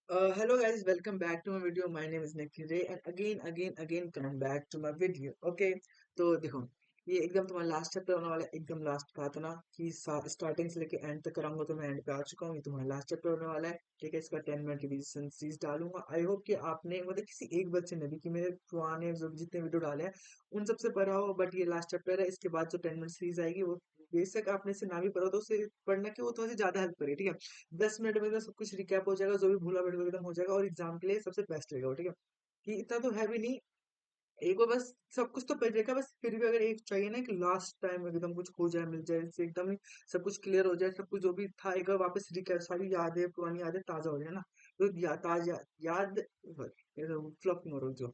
Hello guys, welcome back to my video. My name is Nikhil Ray and again coming back to my video. Okay, तो देखो ये एकदम तुम्हारा last chapter होने वाला है। एकदम लास्ट कहा था ना कि स्टार्टिंग से लेके एंड तक कराऊंगा, तो मैं एंड पे आ चुका हूँ। ये तुम्हारा लास्ट चैप्टर होने वाला है। ठीक है, इसका 10 मिनट रिवीजन सीरीज डालूंगा। आई होप कि आपने मतलब किसी एक बच्चे ने भी कि मेरे पुराने जो जितने वीडियो डाले हैं उन सबसे पढ़ा हो, बट ये लास्ट चैप्टर है। इसके बाद जो 10 मिनट सीरीज आएगी वो बेशक आपने से ना भी पढ़ा हो तो उसे पढ़ना कि वो थोड़ा सा ज्यादा हेल्प करे। ठीक है, 10 मिनट में एकदम सब कुछ रिकैप हो जाएगा, जो भी भूला भटका एकदम हो जाएगा और एग्जाम के लिए सबसे बेस्ट रहेगा वो। ठीक है, कि इतना तो है भी नहीं, एक बार बस सब कुछ तो पढ़ रहेगा, बस फिर भी अगर एक चाहिए ना कि लास्ट टाइम एकदम कुछ हो जाए, मिल जाए, इससे एकदम ही सब कुछ क्लियर हो जाए, सब कुछ जो भी था एक बार वापस रिकैप, सारी यादें पुरानी यादें ताजा हो जाए ना। तो ताजा याद फ्लॉप मरो जो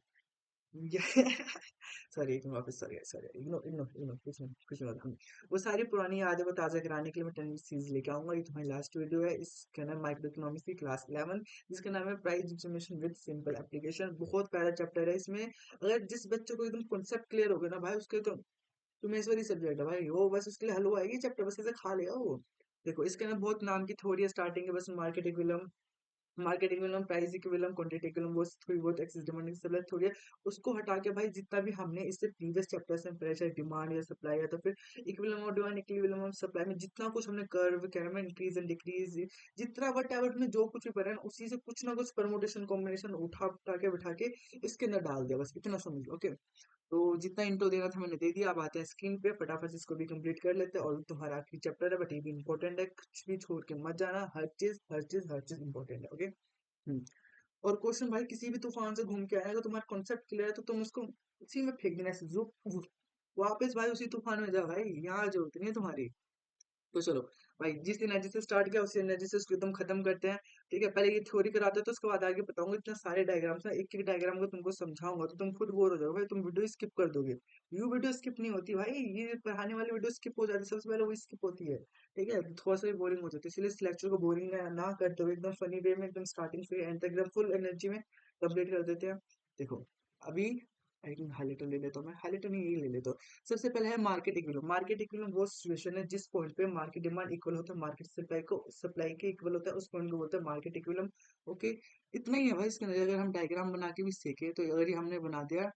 सॉरी, एक वापस sorry sorry, ignore ignore ignore, कुछ नहीं होता। वो सारी पुरानी यादें को ताज़ा कराने के लिए मैं 10 सीरीज लेके आऊंगा। ये तुम्हारी लास्ट वीडियो है। इसका नाम माइक्रो इकोनॉमिक्स की क्लास 11, जिसका नाम है price distribution with simple application. बहुत प्यारा चैप्टर है। इसमें अगर जिस बच्चे को एकदम कॉन्सेप्ट क्लियर हो गया ना भाई, उसके तो तुम्हें सब्जेक्ट है भाई, वो बस उसके लिए हल हुआ है, चैप्टर बस ऐसे खा लेगा वो। देखो इसके अंदर बहुत नाम की थ्योरी है। स्टार्टिंग है बस market equilibrium, price equilibrium, quantity equilibrium, वो थोड़ी बहुत एक्सेस डिमांड सप्लाई थोड़ी है। उसको हटा के भाई जितना भी हमने इससे प्रीवियस चैप्टर्स में पढ़ा, चाहे डिमांड या सप्लाई है, तो फिर इक्विलिब्रियम और डिमांड, इक्विलिब्रियम और सप्लाई में जितना कुछ हमने curve carrom increase and decrease, जितना वट एवर में जो कुछ भी पढ़ा है ना, उसी से कुछ ना कुछ परमुटेशन कॉम्बिनेशन उठा उठा के बिठा के इसके अंदर डाल दिया, बस इतना समझ लो। ओके, तो जितना इंट्रो देना था मैंने दे दिया। अब आते हैं स्क्रीन पे, फटाफट से इसको भी कंप्लीट कर लेते हैं। और तुम्हारा आखिरी चैप्टर है, बट ये भी इंपॉर्टेंट है, कुछ भी छोड़ के मत जाना। हर चीज इंपॉर्टेंट है। ओके। हम्म। और क्वेश्चन भाई किसी भी तूफान से घूम के आएगा, तुम्हारा कॉन्सेप्ट क्लियर है तो तुम उसको उसी में फेंक देना ऐसे, वापस भाई उसी तूफान में जाओ भाई, यहाँ जरूरत नहीं है तुम्हारी। तो चलो भाई, जिस एनर्जी से स्टार्ट किया उसी एनर्जी से उसको एकदम खत्म करते हैं। ठीक है, पहले ये थ्योरी कराते हैं, तो उसके बाद आगे बताऊंगा। इतने सारे डायग्राम्स ना, एक एक डायग्राम को तुमको समझाऊंगा तो तुम खुद बोर हो जाओगे भाई, तुम वीडियो स्किप कर दोगे। यू वीडियो स्किप नहीं होती भाई, ये पढ़ाने वाली वीडियो स्किप हो जाती है, सबसे पहले वो स्किप होती है। ठीक है, थोड़ा सा भी बोरिंग हो जाती है, इसलिए इस लेक्चर को बोरिंग ना करते हुए एकदम फनी वे में, एकदम स्टार्टिंग से एंड तक एकदम फुल एनर्जी में कंप्लीट कर देते हैं। देखो अभी हाईलाइटर ले लेता हूँ, मैं हाईलाइटर नहीं, यही ले लेता हूँ। सबसे पहले है मार्केट इक्विलिब्रियम। मार्केट इक्विलिब्रियम वो सिचुएशन है जिस पॉइंट पे मार्केट डिमांड इक्वल होता है मार्केट सप्लाई के इक्वल होता है, उस पॉइंट को बोलते हैं मार्केट इक्विलिब्रियम। ओके, इतना ही है भाई। इसके अंदर अगर हम डायग्राम बना के भी सीखे, तो अगर ये हमने बना दिया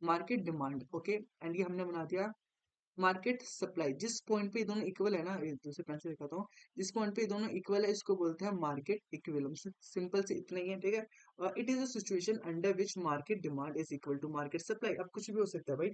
मार्केट डिमांड, ओके, एंड ये हमने बना दिया मार्केट सप्लाई, जिस पॉइंट पे ये दोनों इक्वल है ना, ये दूसरे पेन से दिखाता हूँ, जिस पॉइंट पे ये दोनों इक्वल है इसको बोलते हैं मार्केट इक्विलिब्रियम। सिंपल से इतना ही है। ठीक है, it is a situation under which market demand is equal to market supply. अब कुछ भी हो सकता है भाई,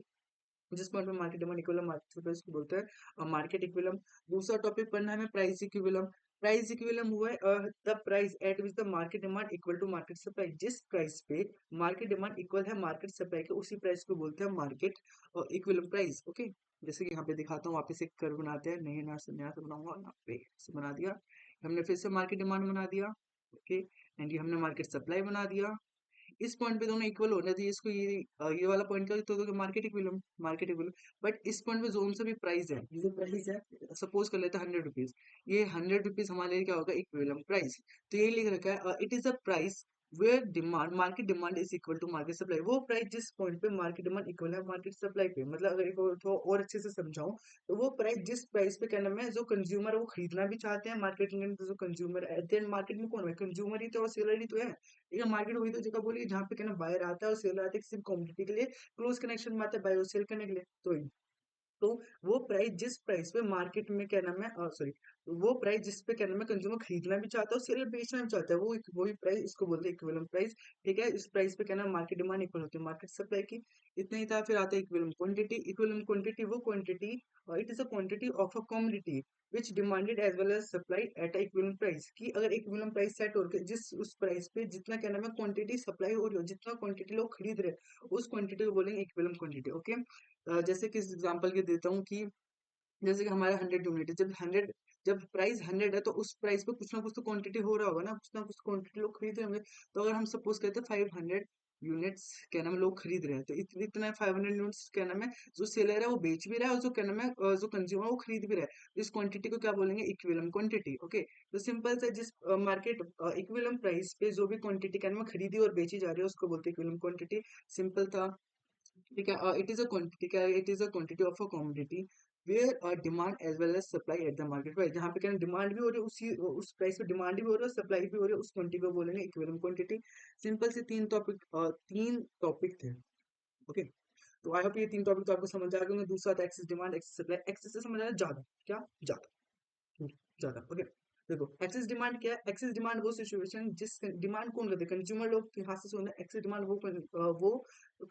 जिस पॉइंट पे market demand equilibrium, market supply, इसको बोलते हैं मार्केट इक्विलिब्रियम। दूसरा टॉपिक पढ़ना है हमें प्राइस इक्विलिब्रियम। प्राइस इक्विलिब्रियम हुआ है the price at which the market demand equal to market supply. जिस प्राइस पे मार्केट डिमांड इक्वल है मार्केट सप्लाई के, उसी प्राइस को बोलते हैं मार्केट इक्विलिब्रियम प्राइस। ओके, जैसे कि यहाँ पे दिखाता हूँ, वापस एक कर्व बनाते हैं, नए नया से बनाऊंगा यहाँ पे, से बना दिया हमने, फिर से मार्केट डिमांड बना दिया। ओके, एंड ये हमने मार्केट सप्लाई बना दिया। इस पॉइंट पे दोनों इक्वल होना चाहिए, इसको ये वाला पॉइंट का तो मार्केट इक्विलिब्रियम। बट इस पॉइंट पे जोन से भी प्राइस है, ये जो प्राइस है, सपोज कर लेते हैं 100 रुपीज, ये 100 रुपीज हमारे लिए क्या होगा, इक्विलिब्रियम प्राइस। तो ये लिख रखा है it is a price where demand market demand is equal to market supply. वो प्राइस जिस पॉइंट पे मार्केट डिमांड इक्वल है मार्केट सप्लाई पे, मतलब अगर एक थोड़ा और अच्छे से समझाऊं, तो वो प्राइस जिस प्राइस पे, क्या नाम है, जो कंज्यूमर है वो खरीदना भी चाहते हैं मार्केट में, तो जो कंज्यूमर है, देन मार्केट में कौन है, कंज्यूमर ही तो, और सेलर ही तो है। ठीक है, मार्केट वही तो जगह बोली जहाँ पे क्या ना बायर आता है और सेलर आता है किसी कम्युनिटी के लिए, क्लोज कनेक्शन में आता है बाय और सेल करने के लिए। तो वो प्राइस जिस प्राइस पे मार्केट में, क्या नाम है, सॉरी, वो प्राइस जिस पे, क्या नाम है, कंज्यूमर खरीदना भी चाहता है और सेलर बेचना भी चाहता है, वो वही प्राइस, इसको बोलते हैं इक्विलिब्रियम प्राइस। ठीक है, इस प्राइस पे, क्या नाम, मार्केट डिमांड इक्वल होती है मार्केट सप्लाई की। इतना ही था। फिर आता है इक्विलिब्रियम क्वांटिटी। इक्विलिब्रियम क्वांटिटी वो quantity, it is a quantity of a commodity which demanded as well as supply at equilibrium price. की अगर इक्विलिब्रियम प्राइस सेट हो के जिस उस प्राइस पे जितना, क्या नाम है, क्वांटिटी सप्लाई हो रही हो, जितना क्वांटिटी लोग खरीद रहे हैं, उस क्वांटिटी को बोलेंगे इक्विलिब्रियम क्वांटिटी। ओके, जैसे कि एग्जांपल के देता हूँ कि जैसे कि हमारा 100 यूनिट है, जब प्राइस 100 है, तो उस प्राइस पे कुछ ना कुछ तो क्वांटिटी हो रहा होगा ना, कुछ ना कुछ क्वांटिटी लोग खरीद रहे होंगे। तो अगर हम सपोज करते हैं 500 यूनिट्स, क्या नाम है, लोग खरीद रहे हैं, तो इतना 500 यूनिट्स, क्या नाम है, जो सेलर है वो बेच भी रहा है, और जो, क्या नाम है, जो कंज्यूमर वो खरीद भी रहा है, तो इस क्वांटिटी को क्या बोलेंगे, इक्विलिब्रियम क्वांटिटी। ओके, तो सिंपल से जिस मार्केट इक्विलिब्रियम प्राइस पे जो भी क्वांटिटी, क्या नाम है, खरीदी और बेची जा रही है, उसको बोलते हैं इक्विलिब्रियम क्वांटिटी। सिंपल था। ठीक है, इट इज अ क्वांटिटी, क्या, it is a quantity of a commodity where demand as well as supply at the market price, जहाँ पे क्या डिमांड भी हो रही है उसी उस प्राइस पे डिमांड भी हो रहा है, सप्लाई भी हो रही है, उस क्वांटिटी को बोलेंगे इक्विवेलेंट क्वांटिटी। सिंपल से तीन टॉपिक थे। ओके, तो आई होप ये तीन टॉपिक तो आपको समझ आ गए होंगे। दूसरा था excess demand, excess supply. Excess से समझ आया ज्यादा, क्या ज्यादा, ज्यादा। ओके, देखो एक्सेस डिमांड क्या है? एक्सेस डिमांड वो सिचुएशन जिस डिमांड कौन करते हैं? कंज्यूमर लोग के हाथ से सुनना। एक्सेस डिमांड वो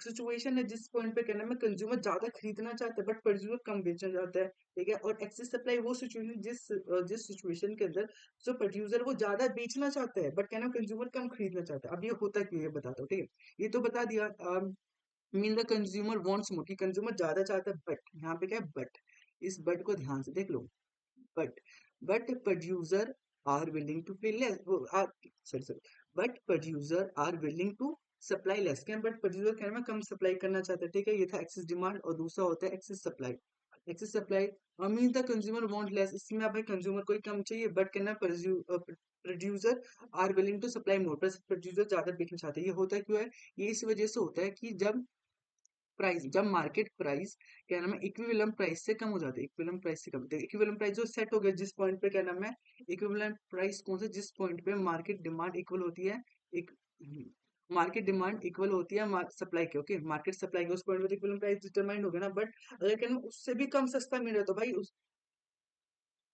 सिचुएशन है जिस पॉइंट पे कहना है कंज्यूमर ज्यादा खरीदना चाहता है बट प्रोड्यूसर कम बेचना चाहता है, ठीक है। और एक्सेस सप्लाई वो सिचुएशन जिस सिचुएशन के अंदर जो प्रोड्यूसर वो ज्यादा बेचना चाहता है बट कहना कंज्यूमर कम खरीदना चाहता है। अब ये होता क्यों, ये बताता हूँ, ठीक है। ये तो बता दिया, मीन द कंज्यूमर वांट्स मोर, कि कंज्यूमर ज्यादा चाहता है, बट यहाँ पे क्या है बट, इस बट को ध्यान से देख लो। But producer are willing to pay less, sorry sorry, but producer are willing to supply less, क्या बट प्रोड्यूसर कहना कम सप्लाई करना चाहता है, ठीक है। ये था एक्सेस डिमांड। और दूसरा होता है excess supply. Excess supply mean the consumer want less, इसमें आप कंज्यूमर को ही कम चाहिए बट कहना producer are willing to supply more, producer ज्यादा बेचना चाहते हैं। ये होता क्यों है? ये इस वजह से होता है कि जब मार्केट प्राइस क्या नाम है इक्विवेलेंट प्राइस से कम हो जाता है, इक्विवेलेंट प्राइस से कम, इक्विवेलेंट प्राइस जो सेट हो गया जिस पॉइंट पे, क्या नाम है इक्विवेलेंट प्राइस कौन सा, जिस पॉइंट पे मार्केट डिमांड इक्वल होती है, एक मार्केट डिमांड इक्वल होती है सप्लाई के। ओके, मार्केट सप्लाई के उस पॉइंट पे इक्विवेलेंट प्राइस डिटरमाइन हो गया ना। बट अगर क्या नाम उससे भी कम सस्ता मिल रहा है तो भाई उस,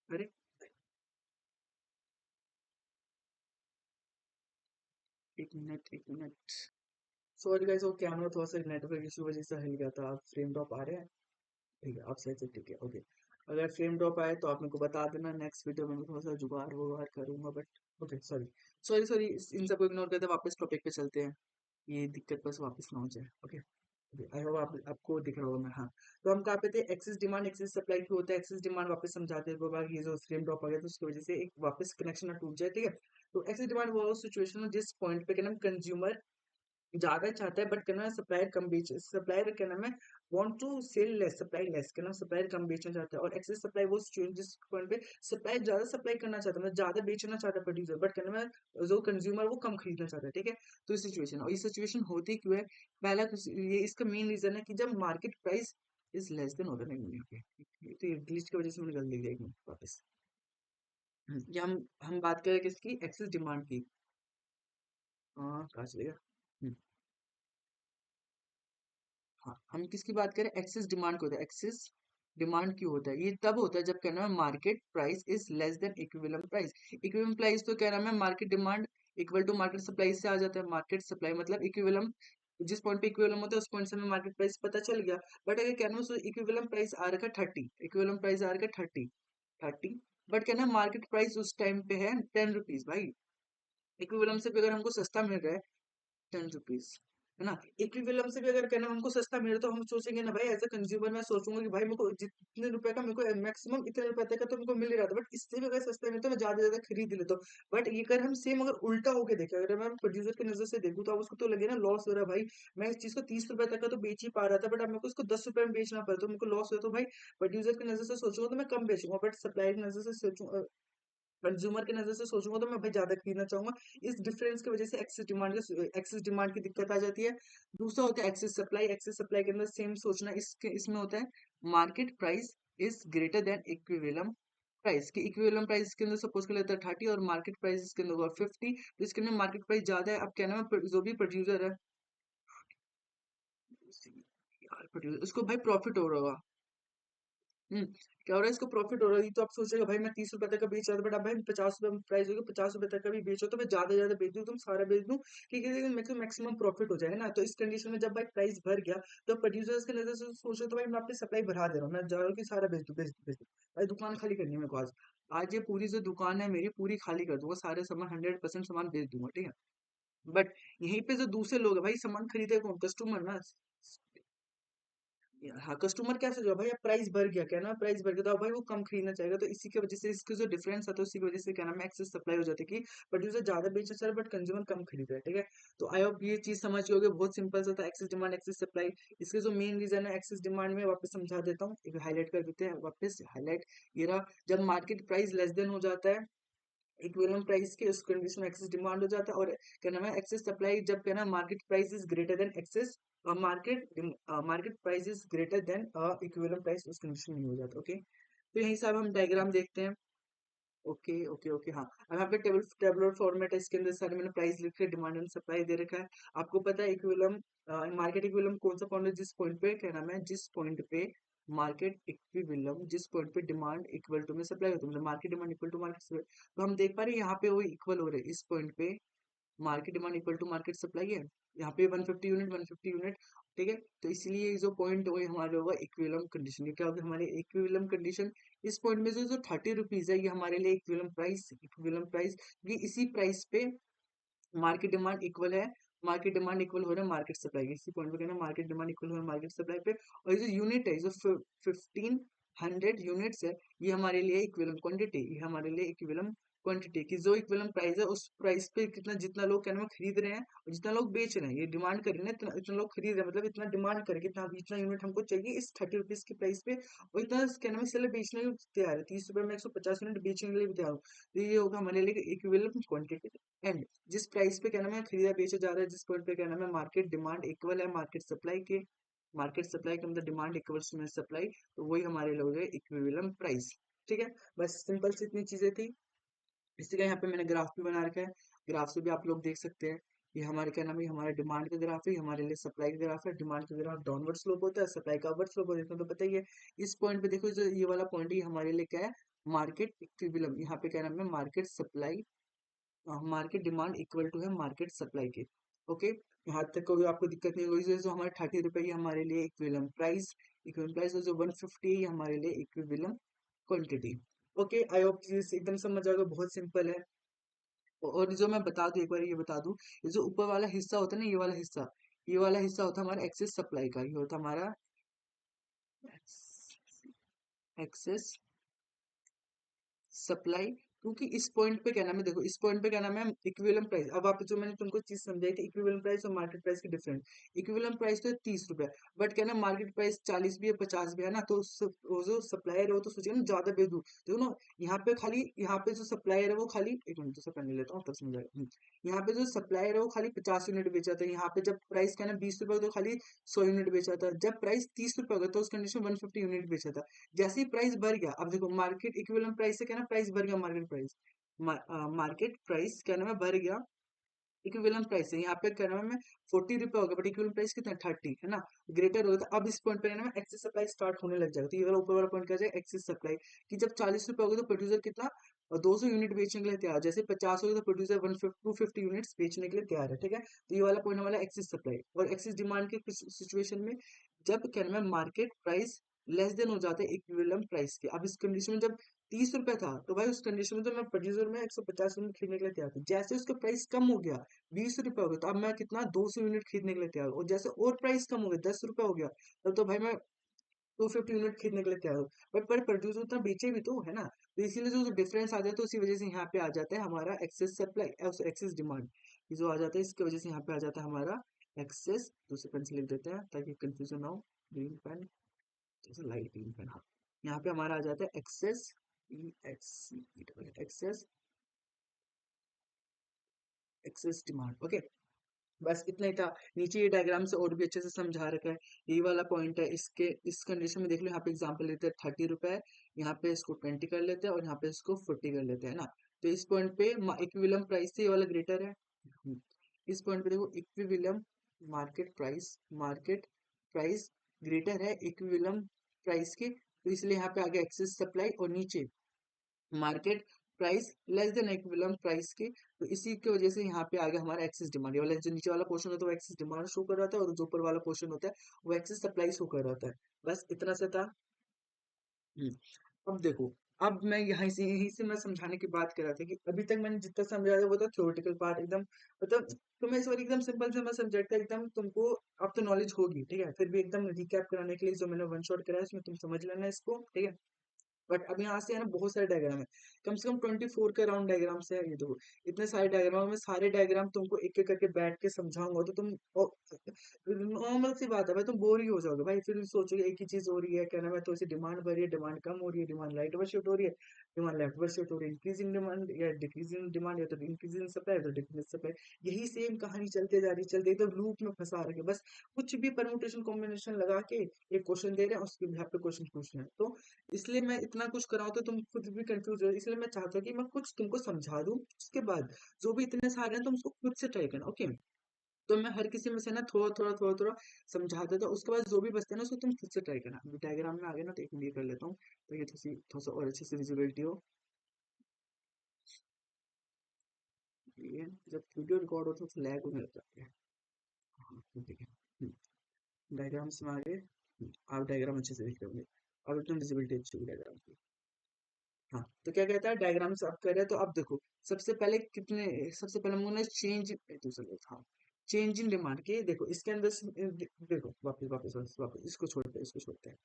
अरे एक मिनट, सॉरी गाइस, वो कैमरा थोड़ा सा नेटवर्क इशू वजह से हिल गया था। आप फ्रेम ड्रॉप आ रहे हैं? ठीक है, आप सही से, ठीक है, ओके। अगर फ्रेम ड्रॉप आए तो आप मेरे को बता देना, नेक्स्ट वीडियो में मैं थोड़ा सा जुगाड़ वुगाड़ करूंगा। But okay, sorry sorry sorry, इन सबको इग्नोर करते वापस टॉपिक पे चलते हैं। ये दिक्कत बस वापस ना हो जाए। ओके, आई होप आपको दिख रहा होगा मैं, हाँ। तो हम कहाँ पे थे? एक्सेस डिमांड एक्सेस सप्लाई की होता है। एक्सेस डिमांड वापस समझाते हैं बार, ये जो फ्रेम ड्रॉप आ गया तो उसकी वजह से एक वापस कनेक्शन ना टूट जाए, ठीक है। तो एक्सेस डिमांड वो सिचुएशन जिस पॉइंट पे क्या नाम कंज्यूमर ज्यादा चाहता है बट कहना सप्लायर कम बेच, सप्लायर क्या नाम है want to sell less, supply less, कहना सप्लायर कम बेचना चाहता है। और एक्सेस सप्लाई वो सिचुएशन जिस पॉइंट पे सप्लायर ज्यादा सप्लाई करना चाहता है, मतलब ज्यादा बेचना चाहता है प्रोड्यूसर, बट कहना है जो कंज्यूमर वो कम खरीदना चाहता है, ठीक है। तो इस सिचुएशन, और ये सिचुएशन होती क्यों है? पहला ये इसका मेन रीजन है कि जब market price is less then होता नहीं। ओके, तो ये ग्लिच की वजह से मैंने गलती दिया, एक मिनट वापस। ये हम बात करें किसकी? एक्सेस डिमांड की। हाँ, कहाँ चलेगा? हम्म, हाँ, हम किसकी बात करें? एक्सेस डिमांड को होता है। एक्सेस डिमांड क्यों होता है? ये तब होता है जब क्या नाम है market price is less than equivalent price. Equivalent price तो क्या नाम है market demand equal to market supply से आ जाता है। मार्केट सप्लाई मतलब इक्विवेलेंट, जिस पॉइंट पे इक्विवेलेंट होता है उस पॉइंट से हमें मार्केट प्राइस पता चल गया। बट अगर क्या नाम है इक्विवेलेंट प्राइस आ रखा 30, इक्विवेलेंट प्राइस आ रखा 30, बट क्या नाम मार्केट प्राइस उस टाइम पे है 10 रुपीज भाई। इक्विवेलेंट से भी अगर हमको सस्ता मिल रहा है 10 रुपीज, है ना। इक्विवेलेंट से भी अगर कहना हमको सस्ता मिले तो हम सोचेंगे ना भाई, एज अ कंज्यूमर मैं सोचूंगा कि भाई मेरे को जितने रुपए का मेरे को मैक्सिमम इतने रुपए तक का तो मेरे को मिल ही रहा था, बट इससे भी अगर सस्ता मिले तो मैं ज्यादा ज्यादा खरीद लेता हूँ। बट ये अगर हम सेम अगर उल्टा होके देखें, अगर मैं प्रोड्यूसर की नजर से देखूँ तो अब उसको तो लगे ना लॉस हो रहा है भाई। मैं इस चीज को 30 रुपए तक का तो बेच ही पा रहा था बट अब मेरे को उसको 10 रुपए में बेचना पड़ा तो मेरे को लॉस हो, तो भाई प्रोड्यूसर की नजर से सोचूंगा तो मैं कम बेचूंगा, बट सप्लायर की नजर से सोचूंगा, कंज्यूमर की नजर से सोचूंगा तो मैं भाई ज्यादा खरीदना चाहूंगा। इस डिफरेंस की वजह से एक्सेस डिमांड की दिक्कत आ जाती है। दूसरा होता है एक्सेस सप्लाई। एक्सेस सप्लाई के अंदर सेम सोचना, इसमें होता है market price is greater then equivalent price, की इक्विवेलेंट प्राइस के अंदर सपोज कर लेते हैं 30 और मार्केट प्राइस इसके अंदर होगा 50, तो इसके अंदर मार्केट प्राइस ज्यादा है। अब क्या नाम है जो भी प्रोड्यूसर है, यार प्रोड्यूसर उसको भाई प्रॉफिट हो रहा होगा। हम्म, क्या हो रहा है? इसको प्रॉफिट हो रहा है। ये तो आप सोचेगा भाई मैं 30 रुपए तक का बेच रहा था बट अब भाई 50 रुपए प्राइस हो गया, 50 रुपए तक का भी बेचो तो मैं ज्यादा ज्यादा बेच दूं, तुम सारा बेच दूं कि मैक्सिमम प्रॉफिट हो जाए, है ना। तो इस कंडीशन में जब भाई प्राइस भर गया तो प्रोड्यूसर्स की नजर से सोचो तो भाई मैं अपनी सप्लाई बढ़ा दे रहा हूँ, मैं जा रहा हूँ कि सारा बेच दूं भाई, दुकान खाली करनी है मेरे को आज। आज ये पूरी जो दुकान है मेरी पूरी खाली कर दूंगा, सारे सामान 100% सामान बेच दूंगा, ठीक है। बट यहीं पे जो दूसरे लोग है भाई, सामान खरीदे कौन? कस्टमर ना। हाँ, कस्टमर क्या सोचेगा भाई अब प्राइस बढ़ गया, क्या ना प्राइस बढ़ गया तो अब भाई वो कम खरीदना चाहेगा, तो इसी की वजह से इसके जो डिफरेंस आता है उसी की वजह से क्या नाम है एक्सेस सप्लाई हो जाती है कि प्रोड्यूसर ज्यादा बेच रहा है बट कंज्यूमर कम खरीद रहा है, ठीक है। तो आई होप ये चीज समझ गए होगे, बहुत सिंपल सा था एक्सेस डिमांड एक्सेस सप्लाई। इसके जो मेन रीजन है एक्सेस डिमांड में वापस समझा देता हूँ, एक हाईलाइट कर देते हैं वापस हाईलाइट। ये रहा, जब मार्केट प्राइस लेस देन हो जाता है इक्विलिब्रियम प्राइस के उस कंडीशन में एक्सेस डिमांड हो जाता है, और क्या नाम है एक्सेस सप्लाई जब क्या नाम market price is greater than excess market price is greater than equilibrium price, उस कंडीशन में हो जाता है। ओके, तो यही सब हम डायग्राम देखते हैं। ओके ओके ओके, हाँ, अब यहाँ पे टेबुलर फॉर्मेट है, इसके अंदर सारे मैंने प्राइस लिख के डिमांड एंड सप्लाई दे रखा है। आपको पता है इक्विलिब्रियम मार्केट इक्विलिब्रियम कौन सा पॉइंट है, जिस पॉइंट पे क्या नाम है, जिस पॉइंट पे मार्केट इक्विलिब्रियम, जिस पॉइंट पे डिमांड इक्वल टू में सप्लाई होता है, मतलब market demand equal to market supply. तो हम देख पा रहे हैं यहाँ पे वो इक्वल हो रहे हैं, इस पॉइंट पे market demand equal to market supply है, यहाँ पे 150 यूनिट, ठीक है। तो इसलिए जो पॉइंट वही हमारे होगा इक्विलिब्रियम कंडीशन। ये क्या होगा हमारे इक्विलिब्रियम कंडीशन, इस पॉइंट में जो जो 30 रुपीज है ये हमारे लिए इक्विलिब्रियम प्राइस, ये इसी प्राइस पे मार्केट डिमांड इक्वल है, मार्केट डिमांड इक्वल हो रहा है मार्केट सप्लाई के, इसी पॉइंट पे कहना मार्केट डिमांड इक्वल हो रहा है मार्केट सप्लाई पे। और ये जो यूनिट है, जो 1500 यूनिट्स है, ये हमारे लिए इक्विलिब्रियम क्वांटिटी, ये हमारे लिए इक्विलिब्रियम क्वांटिटी की जो इक्विलिब्रियम प्राइस है, उस प्राइस पे कितना जितना लोग क्या नाम है खरीद रहे हैं और जितना लोग बेच रहे हैं, ये डिमांड कर रहे हैं इतना, इतना लोग खरीद रहे हैं, मतलब इतना डिमांड करेंगे, इतना इतना यूनिट हमको चाहिए इस 30 रुपीज की प्राइस पे, और इतना क्या नाम है इसलिए बेचने के लिए तैयार है, 30 रुपए में 150 यूनिट बेचने के लिए भी तैयार हूँ। तो ये होगा हमारे लिए इक्विलिब्रियम क्वांटिटी। एंड जिस प्राइस पे क्या नाम है खरीदा बेचा जा रहा है, जिस पॉइंट पे क्या नाम है मार्केट डिमांड इक्वल है मार्केट सप्लाई के, मार्केट सप्लाई के मतलब डिमांड इक्वल्स में सप्लाई, तो वही हमारे लिए हो गए इक्विलिब्रियम प्राइस। ठीक है, बस सिंपल सी इतनी चीजें थी। इसी का यहाँ पे मैंने ग्राफ भी बना रखा है, ग्राफ से भी आप लोग देख सकते हैं। ये हमारे क्या नाम है, ये हमारे डिमांड का ग्राफ है, ये हमारे लिए सप्लाई का ग्राफ है। डिमांड का ग्राफ डाउनवर्ड स्लोप होता है, सप्लाई का अपवर्ड स्लोप होता है, इतना तो पता ही है। इस पॉइंट पे देखो, जो ये वाला पॉइंट है ये हमारे लिए क्या है, मार्केट इक्विलिब्रियम, यहाँ पे क्या नाम है market supply, market demand equal to है मार्केट सप्लाई के। ओके, यहाँ तक कोई आपको दिक्कत नहीं होगी। जो हमारे 30 रुपए ये हमारे लिए इक्विलिब्रियम प्राइस, और जो 150 ये हमारे लिए equilibrium quantity. Okay, I hope एकदम समझ आ गया, बहुत सिंपल है। और जो मैं बता दूं, एक बार ये बता दूं, ये जो ऊपर वाला हिस्सा होता है ना, ये वाला हिस्सा होता है हमारा एक्सेस सप्लाई का, ये होता है हमारा एक्सेस सप्लाई। क्योंकि इस पॉइंट पे क्या नाम है, देखो इस पॉइंट पे क्या नाम है इक्विलिब्रियम प्राइस, अब आप जो मैंने तुमको चीज समझाई थी इक्विलिब्रियम प्राइस और मार्केट प्राइस के डिफरेंट। इक्विलिब्रियम प्राइस तो है 30 रुपए, बट क्या ना मार्केट प्राइस 40 भी है 50 भी है ना, तो वो जो सप्लायर है वो तो सोचिए ना ज्यादा बेच दूं, देखो ना यहाँ पे खाली, यहाँ पे जो सप्लायर है वो खाली, एक मिनट दूसरा पेन ले लेता हूँ तब समझाएगा। यहाँ पे जो सप्लायर है वो खाली 50 यूनिट बेचा था, यहाँ पे जब प्राइस क्या ना 20 रुपए तो खाली 100 यूनिट बेचा था, जब प्राइस 30 रुपए होगा तो उस कंडीशन में 150 यूनिट बेचा था। जैसे ही प्राइस बढ़ गया, अब देखो मार्केट इक्विलिब्रियम प्राइस से क्या ना प्राइस बढ़ गया, मार्केट प्राइस क्या नाम है बढ़ गया, इक्विलिब्रियम प्राइस है यहाँ पे क्या नाम है 40 रुपए होगा, बट इक्विलिब्रियम प्राइस कितना 30 है ना, ग्रेटर होगा। तो अब इस पॉइंट पे ना एक्सेस सप्लाई स्टार्ट होने लग जाएगा, तो ये वाला ऊपर वाला पॉइंट क्या जाएगा एक्सेस सप्लाई, कि जब 40 रुपए होगा तो प्रोड्यूसर कितना 200 यूनिट बेचने के लिए तैयार है, जैसे 50 होगा तो प्रोड्यूसर 150 250 यूनिट्स बेचने के लिए तैयार है। ठीक है, तो ये वाला पॉइंट हमारा एक्सेस सप्लाई और एक्सेस डिमांड के कुछ सिचुएशन में, जब क्या नाम है मार्केट प्राइस लेस देन हो जाता है इक्विलिब्रियम प्राइस के। अब इस कंडीशन में जब 30 रुपए था, तो भाई उस कंडीशन में तो मैं प्रोड्यूसर में 150 यूनिट खरीदने के लिए तैयार था, जैसे उसका प्राइस कम हो गया 20 रुपए हो गया, तो अब मैं कितना 200 यूनिट खरीदने के लिए तैयार हूँ, और जैसे और प्राइस कम हो गया 10 रुपए हो गया, तब तो भाई मैं 250 यूनिट खरीदने के लिए तैयार हूँ। बट पर प्रोड्यूसर उतना बेचे भी तो है ना, तो इसीलिए जो डिफरेंस आ जाता है उसी वजह से यहाँ पे आ जाता है हमारा एक्सेस सप्लाई एक्सेस डिमांड, ये जो आ जाता है इसकी वजह से यहाँ पे आ जाता है हमारा एक्सेस। दूसरे पेन से लिख देते हैं ताकि कंफ्यूजन ना हो, ग्रीन पेन, जैसे लाइट ग्रीन पेन, हाँ, यहाँ पे हमारा आ जाता है excess, excess excess demand. Okay, बस इतना ही था। नीचे ये डायग्राम से और भी अच्छे से समझा रखा है, ये वाला पॉइंट है, इसके इस कंडीशन में देख लो, यहाँ पे एग्जांपल लेते हैं 30 रुपए, यहाँ पे इसको 20 कर लेते हैं और यहाँ पे इसको 40 कर लेते हैं ना। तो इस पॉइंट पे इक्विलिब्रियम प्राइस से ये वाला ग्रेटर है। इस पॉइंट पे देखो इक्विलिब्रियम मार्केट प्राइस ग्रेटर है इक्विलिब्रियम प्राइस के, तो इसलिए यहाँ पे आगे एक्सेस सप्लाई, और नीचे market price less than equilibrium price के, तो इसी की वजह से यहाँ पे आ गया हमारा एक्सेस डिमांड। ये वाला जो नीचे वाला पोर्शन होता है वो एक्सेस डिमांड शो कर रहा था, और जो ऊपर वाला पोर्शन होता है वो एक्सेस सप्लाई शो कर रहा था। बस इतना सा था। हम्म, अब देखो, अब मैं यहीं से मैं समझाने की बात कर रहा था कि अभी तक मैंने जितना समझाया वो तो थ्योरेटिकल पार्ट एकदम, मतलब तुम्हें इस बार एकदम सिंपल से मैं सब्जेक्ट है एकदम तुमको, अब तो नॉलेज होगी ठीक है, फिर भी एकदम रिकैप कराने के लिए जो मैंने वन शॉट कराया उसमें तुम समझ लेना इसको, ठीक है। बट अब यहाँ से है ना बहुत सारे डायग्राम है, कम से कम 24 के अराउंड डायग्राम्स है ये, देखो इतने सारे डायग्राम में सारे डायग्राम तुमको एक एक करके बैठ के समझाऊंगा तो तुम नॉर्मल सी बात है भाई, तुम बोर ही हो जाओगे भाई, फिर सोचोगे एक ही चीज हो रही है क्या नाम है, तो इसे डिमांड बढ़ रही है, डिमांड कम हो रही है, डिमांड राइट ओवर शिफ्ट हो रही है, डिमांड लेफ्टवर्ड शिफ्ट हो रही है, इंक्रीजिंग डिमांड या डिक्रीजिंग डिमांड, या तो इंक्रीजिंग सप्लाई या तो डिक्रीजिंग सप्लाई। यही सेम कहानी चलते जा रही, चलते एकदम लूप में फंसा रखे, बस कुछ भी परमुटेशन कॉम्बिनेशन लगा के एक क्वेश्चन दे रहे हैं, उसके यहाँ पे क्वेश्चन पूछ रहे हैं। तो इसलिए मैं इतना कुछ कराऊं तो तुम खुद भी कंफ्यूज हो, इसलिए मैं चाहता हूँ कि मैं कुछ तुमको समझा दूं, उसके बाद जो भी इतने सारे हैं तुम उसको खुद से ट्राई करना, ओके। तो मैं हर किसी में से ना थोड़ा थोड़ा थोड़ा थोड़ा समझा देता हूँ, उसके बाद जो भी बचता है ना उसको तुम खुद से ट्राई करना। अभी डायग्राम में आ गया ना, तो एक मिनट ये कर लेता हूँ, तो ये थोड़ा सा और अच्छे से विजिबिलिटी हो। ये जब वीडियो रिकॉर्ड होता है तो लैग होने लग जाती है। हाँ, ठीक है। डायग्राम्स में आ गए। आप डायग्राम अच्छे से देख रहे होंगे, अब एकदम विजिबिलिटी अच्छी होगी डायग्राम की। हाँ, तो क्या कहता है, डायग्राम से आप कर रहे हैं तो अब देखो, सबसे पहले कितने, सबसे पहले हम लोगों ने चेंज, दूसरा, हाँ, चेंज इन डिमांड के, देखो इसके अंदर देखो, वापस वापस वापस वापस इसको छोड़ते हैं, इसको छोड़ते हैं।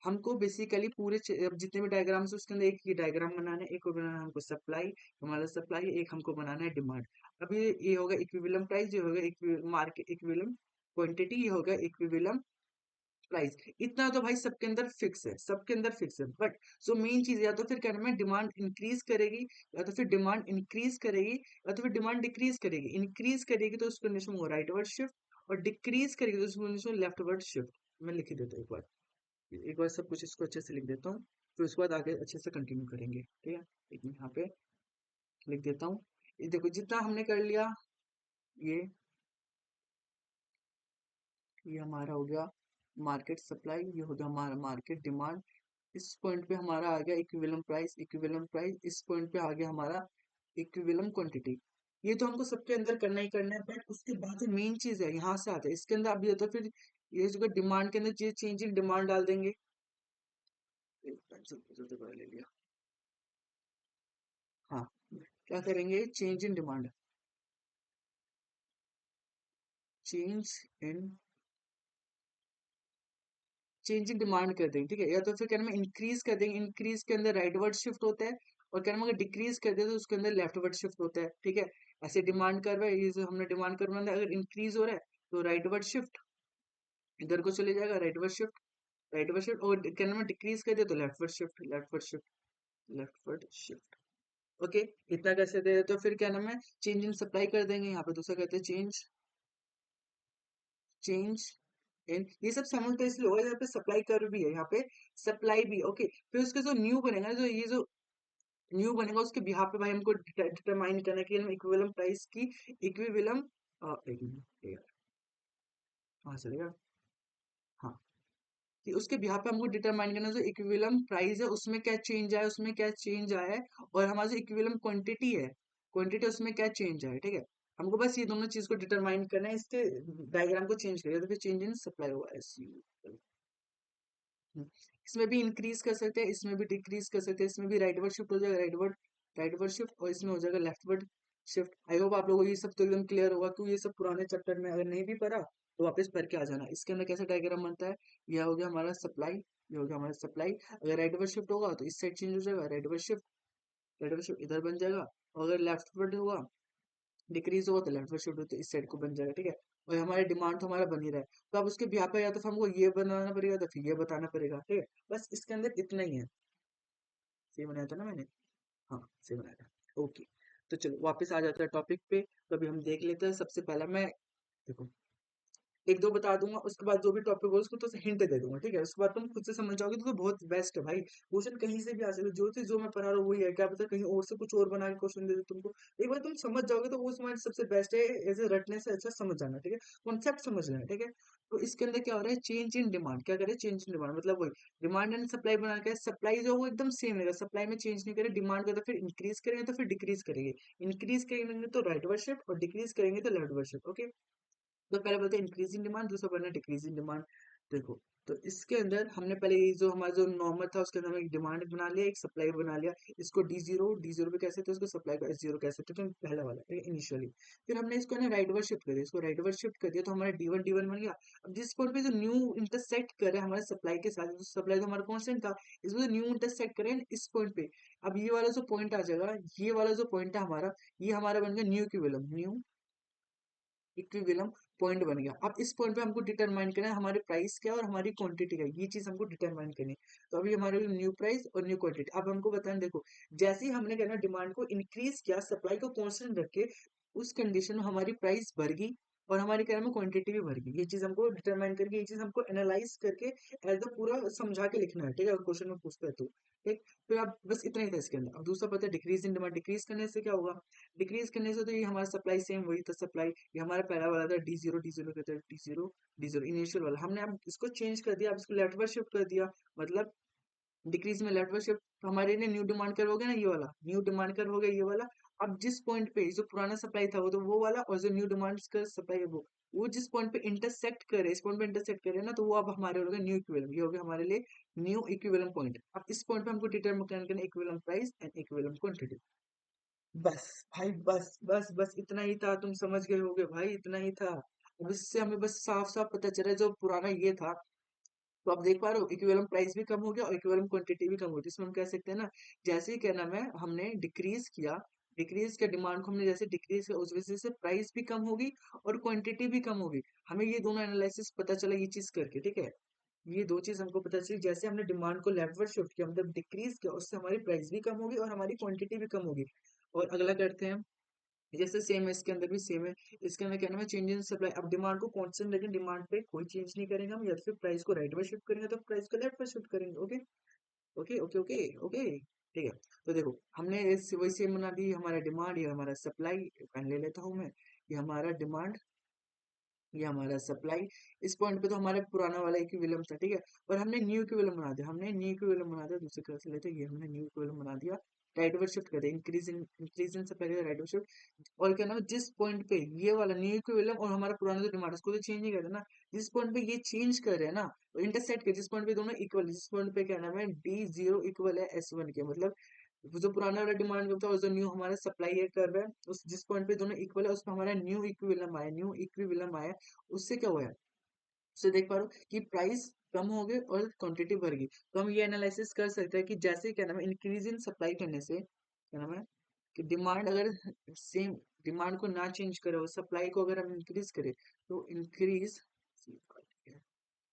हमको बेसिकली पूरे अब जितने भी डायग्राम्स है उसके अंदर एक ही डायग्राम बनाना है, एक को बनाना है हमको सप्लाई, हमारा सप्लाई, एक हमको बनाना है डिमांड। अब ये होगा इक्विलिब्रियम प्राइस, ये होगा मार्केट इक्विलिब्रियम क्वांटिटी, ये होगा इक्विलिब्रियम प्राइस। इतना तो भाई सबके अंदर फिक्स है, सबके अंदर फिक्स है, बट जो मेन चीज, या तो फिर कहना में डिमांड इंक्रीज करेगी, या तो फिर डिमांड इंक्रीज करेगी, या तो फिर डिमांड डिक्रीज करेगी। इंक्रीज करेगी तो उस कंडीशन में राइटवर्ड शिफ्ट, और डिक्रीज करेगी तो उस कंडीशन में लेफ्टवर्ड शिफ्ट। मैं लिख ही देता हूँ एक बार सब कुछ इसको अच्छे से लिख देता हूँ, फिर उसके बाद आगे अच्छे से कंटिन्यू करेंगे, ठीक है। एक मिनट यहाँ पे लिख देता हूँ। ये देखो जितना हमने कर लिया, ये ये हमारा हो गया मार्केट सप्लाई, ये हो गया हमारा मार्केट डिमांड। इस पॉइंट पे हमारा आ गया इक्विवेलेंट प्राइस, इक्विवेलेंट प्राइस इस पॉइंट पे आ गया हमारा इक्विवेलेंट क्वांटिटी। ये तो हमको सबके अंदर करना ही करना है, बट उसके बाद जो मेन चीज है यहाँ से आता है, इसके अंदर अभी तो फिर ये जो डिमांड के अंदर ये चेंज इन डिमांड डाल देंगे। ले लिया। हाँ, क्या करेंगे, change in demand, change in change in demand कर देंगे, ठीक है। या तो फिर कहना में इंक्रीज कर देंगे, इंक्रीज के अंदर राइट वर्ड शिफ्ट होता है, और कहना में अगर डिक्रीज कर दे तो उसके अंदर लेफ्ट वर्ड शिफ्ट होता है, ठीक है। ऐसे डिमांड कर रहा है, ये जो हमने डिमांड करना है, अगर इंक्रीज हो रहा है तो राइट वर्ड शिफ्ट इधर को चले जाएगा, right word shift, right word shift, और कहना में डिक्रीज कर दे तो left word shift, left word shift, left word shift. Okay, इतना कैसे दे तो फिर क्या नाम है, चेंज इन सप्लाई कर देंगे, यहाँ पे दूसरा कहते हैं चेंज, चेंज इन, ये सब साइमल्टेनियसली होगा, यहाँ पे सप्लाई कर भी है, यहाँ पे सप्लाई भी, ओके। फिर उसके जो न्यू बनेगा, जो ये जो न्यू बनेगा उसके बिहाफ पे भाई हमको डिटरमाइन करना है कि हम इक्विवेलेंट प्राइस की इक्विवेलेंट, एक मिनट यार, कहाँ चलेगा, हाँ, कि उसके बिहाफ पे हमको डिटरमाइन करना है जो इक्विवेलेंट प्राइस है उसमें क्या चेंज आया है, उसमें क्या चेंज आया है, और हमारा जो इक्विवेलेंट क्वांटिटी है, क्वांटिटी उसमें क्या चेंज आया है, ठीक है। हमको बस ये दोनों चीज को डिटरमाइन करना है, इसके डायग्राम को चेंज करिए तो फिर चेंज इन सप्लाई होगा, हम्म, इसमें भी इंक्रीज कर सकते हैं, इसमें भी डिक्रीज कर सकते हैं, इसमें भी राइटवर्ड शिफ्ट हो जाएगा, राइटवर्ड शिफ्ट, और इसमें हो जाएगा लेफ्टवर्ड शिफ्ट। आई होप आप लोगों को ये सब तो एकदम क्लियर होगा, क्योंकि ये सब पुराने चैप्टर में अगर नहीं भी पढ़ा तो वापस पढ़ के आ जाना। इसके अंदर कैसा डायग्राम बनता है, यह हो गया हमारा सप्लाई, ये हो गया हमारा सप्लाई। अगर राइटवर्ड शिफ्ट होगा तो इस साइड चेंज हो जाएगा, राइटवर्ड शिफ्ट, राइटवर्ड शिफ्ट इधर बन जाएगा। और अगर लेफ्टवर्ड हुआ, डिक्रीज होगा तो लेफ्टवर्ड शिफ्ट होता है इस साइड को बन जाएगा, ठीक है। और हमारा डिमांड तो हमारा बन ही रहा है, तो अब उसके बिहाफ पे या तो फिर हमको ये बनाना पड़ेगा, तो फिर ये बताना पड़ेगा, ठीक है। बस इसके अंदर इतना ही है। सही बनाया था ना मैंने, हाँ सही बनाया था, ओके। तो चलो वापस आ जाता है टॉपिक पे, तो अभी हम देख लेते हैं। सबसे पहला मैं, देखो, एक दो बता दूंगा, उसके बाद जो भी टॉपिक होगा उसको तो हिंट दे दूंगा, ठीक है। उसके बाद तुम खुद से समझ जाओगे तो बहुत बेस्ट है भाई। क्वेश्चन कहीं से भी आ सकते, जो चीज जो मैं पढ़ा रहा हूँ वही है, क्या पता कहीं और से कुछ और बना के क्वेश्चन दे दे तुमको। एक बार तुम समझ जाओगे तो वो तुम्हारे सबसे बेस्ट है, ऐसे रटने से अच्छा समझ जाना, ठीक है। कॉन्सेप्ट समझना है, ठीक है। तो इसके अंदर क्या हो रहा है, चेंज इन डिमांड, क्या करे, चेंज इन डिमांड मतलब वही डिमांड एंड सप्लाई बना के, सप्लाई जो है वो एकदम सेम रहेगा, सप्लाई में चेंज नहीं करे, डिमांड को तो फिर इंक्रीज करेंगे तो फिर डिक्रीज करेंगे, इंक्रीज करेंगे तो राइट वर्ड शिफ्ट, और डिक्रीज करेंगे तो लेफ्ट वर्ड शिफ्ट, ओके। तो पहले बोलते हैं इंक्रीजिंग डिमांड, दूसरा बोलना डिक्रीजिंग डिमांड। देखो, तो इसके अंदर हमने पहले ये जो हमारा जो नॉर्मल था उसके अंदर हमने एक डिमांड बना लिया, एक सप्लाई बना लिया। इसको डी जीरो पे कैसे थे, उसको सप्लाई को S0 कैसे थे, तो पहला वाला ठीक है इनिशियली। फिर हमने इसको ना राइट वर्ड शिफ्ट कर दिया, इसको राइट वर्ड शिफ्ट कर दिया तो हमारा D1 बन गया। अब जिस पॉइंट पे जो न्यू इंटरसेक्ट करे हमारे सप्लाई के साथ, तो सप्लाई तो हमारा कांस्टेंट था, इसमें जो न्यू इंटरसेक्ट करें इस पॉइंट पे, अब ये वाला जो पॉइंट आ जाएगा, ये वाला जो पॉइंट है हमारा, ये हमारा बन गया new equilibrium, new equilibrium point बन गया। अब इस पॉइंट पे हमको डिटरमाइन करना है हमारे प्राइस क्या है और हमारी क्वांटिटी क्या है, ये चीज हमको डिटरमाइन करनी है। तो अभी हमारे न्यू प्राइस और न्यू क्वांटिटी। अब हमको बताना, देखो जैसे ही हमने कहना डिमांड को इंक्रीज किया, सप्लाई को कांस्टेंट रख के, उस कंडीशन में हमारी प्राइस बढ़ गई और हमारी क्या में क्वांटिटी भी बढ़ गई। ये चीज हमको डिटरमाइन करके, ये चीज हमको एनालाइज करके एज द पूरा समझा के लिखना है, ठीक है, क्वेश्चन में पूछता है तो। ठीक, फिर आप बस इतना ही था इसके अंदर। अब दूसरा पता है डिक्रीज इन डिमांड, डिक्रीज करने से क्या होगा, डिक्रीज करने से तो ये हमारा सप्लाई सेम वही था, सप्लाई ये हमारा पहला वाला था डी जीरो, डी जीरो कहते हैं, डी जीरो इनिशियल वाला, हमने अब इसको चेंज कर दिया, अब इसको लेफ्टवर्ड शिफ्ट कर दिया। मतलब डिक्रीज में लेफ्टवर्ड शिफ्ट, हमारे लिए न्यू डिमांड कर हो गया ना, ये वाला न्यू डिमांड कर हो गया, ये वाला। अब जिस पॉइंट पे जो पुराना सप्लाई था वो तो वो वाला, और जो न्यू डिमांड का सप्लाई है वो जिस पॉइंट पे इंटरसेक्ट करे, इस पॉइंट पे इंटरसेक्ट करे ना, तो वो अब हमारे हो गया न्यू इक्विलिब्रियम, ये हो गया हमारे लिए न्यू इक्विलिब्रियम पॉइंट। अब इस पॉइंट पे हमको डिटरमाइन करना equilibrium price and equilibrium quantity. बस भाई, बस बस बस इतना ही था, तुम समझ गए होगे भाई, इतना ही था। अब इससे हमें बस साफ साफ पता चला जो पुराना ये था, तो आप देख पा रहे हो इक्विवेलेंट प्राइस भी कम हो गया और इक्विवेलेंट क्वांटिटी भी कम हो गई। इसमें हम कह सकते हैं ना, जैसे ही क्या नाम है हमने डिक्रीज किया, डिक्रीज किया डिमांड को, हमने जैसे डिक्रीज किया उस वजह से प्राइस भी कम होगी और क्वांटिटी भी कम होगी। हमें ये दोनों एनालिसिस पता चला ये चीज करके, ठीक है। ये दो चीज हमको पता चली, जैसे हमने डिमांड को लेफ्टवर्ड शिफ्ट किया, मतलब डिक्रीज किया, उससे हमारी प्राइस भी कम होगी और हमारी क्वांटिटी भी कम होगी। और अगला करते हैं, जैसे सेम है इसके अंदर भी सेम है। इसके अंदर क्या नाम है, चेंज इन सप्लाई। अब डिमांड को कांस्टेंट रखें, डिमांड पे कोई चेंज नहीं करेंगे हम, या तो फिर प्राइस को राइट में शिफ्ट करेंगे तो प्राइस को लेफ्ट में शिफ्ट करेंगे। Okay okay okay okay okay, ठीक है। तो देखो हमने वही सेम बना दी, हमारा डिमांड, ये हमारा सप्लाई, पहले ले लेता हूँ मैं, ये हमारा डिमांड, ये हमारा सप्लाई। इस पॉइंट पे तो हमारा पुराना वाला इक्विलिब्रियम था, ठीक है। और हमने न्यू इक्विलिब्रियम बना दिया, हमने न्यू इक्विलिब्रियम बना दिया, दूसरे तरह से लेते हैं, ये हमने न्यू इक्विलिब्रियम बना दिया। राइट वर्ड शिफ्ट कर दिया, इंक्रीज इन से पहले राइट वर्ड शिफ्ट। और क्या नाम है, जिस पॉइंट पे ये वाला न्यू इक्विलिब्रियम और हमारा पुराना जो डिमांड, उसको तो चेंज नहीं करते ना, जिस पॉइंट पे ये चेंज कर रहे हैं ना, तो इंटरसेक्ट के जिस पॉइंट पे दोनों इक्वल, जिस पॉइंट पे क्या नाम है डी जीरो इक्वल है एस वन के, मतलब वो जो पुराना वाला डिमांड था और जो न्यू हमारा सप्लाई है कर रहा है, उस जिस पॉइंट पे दोनों इक्वल है उस पर हमारा न्यू इक्विलिब्रियम आया, न्यू इक्विलिब्रियम आया। उससे क्या हुआ है, उससे देख पा रहे हो कि प्राइस कम हो गए और क्वांटिटी बढ़ गई। तो हम ये एनालिसिस कर सकते हैं कि जैसे क्या नाम है इंक्रीज इन सप्लाई करने से क्या नाम है कि डिमांड अगर सेम, डिमांड को ना चेंज करे और सप्लाई को अगर हम इंक्रीज करें, तो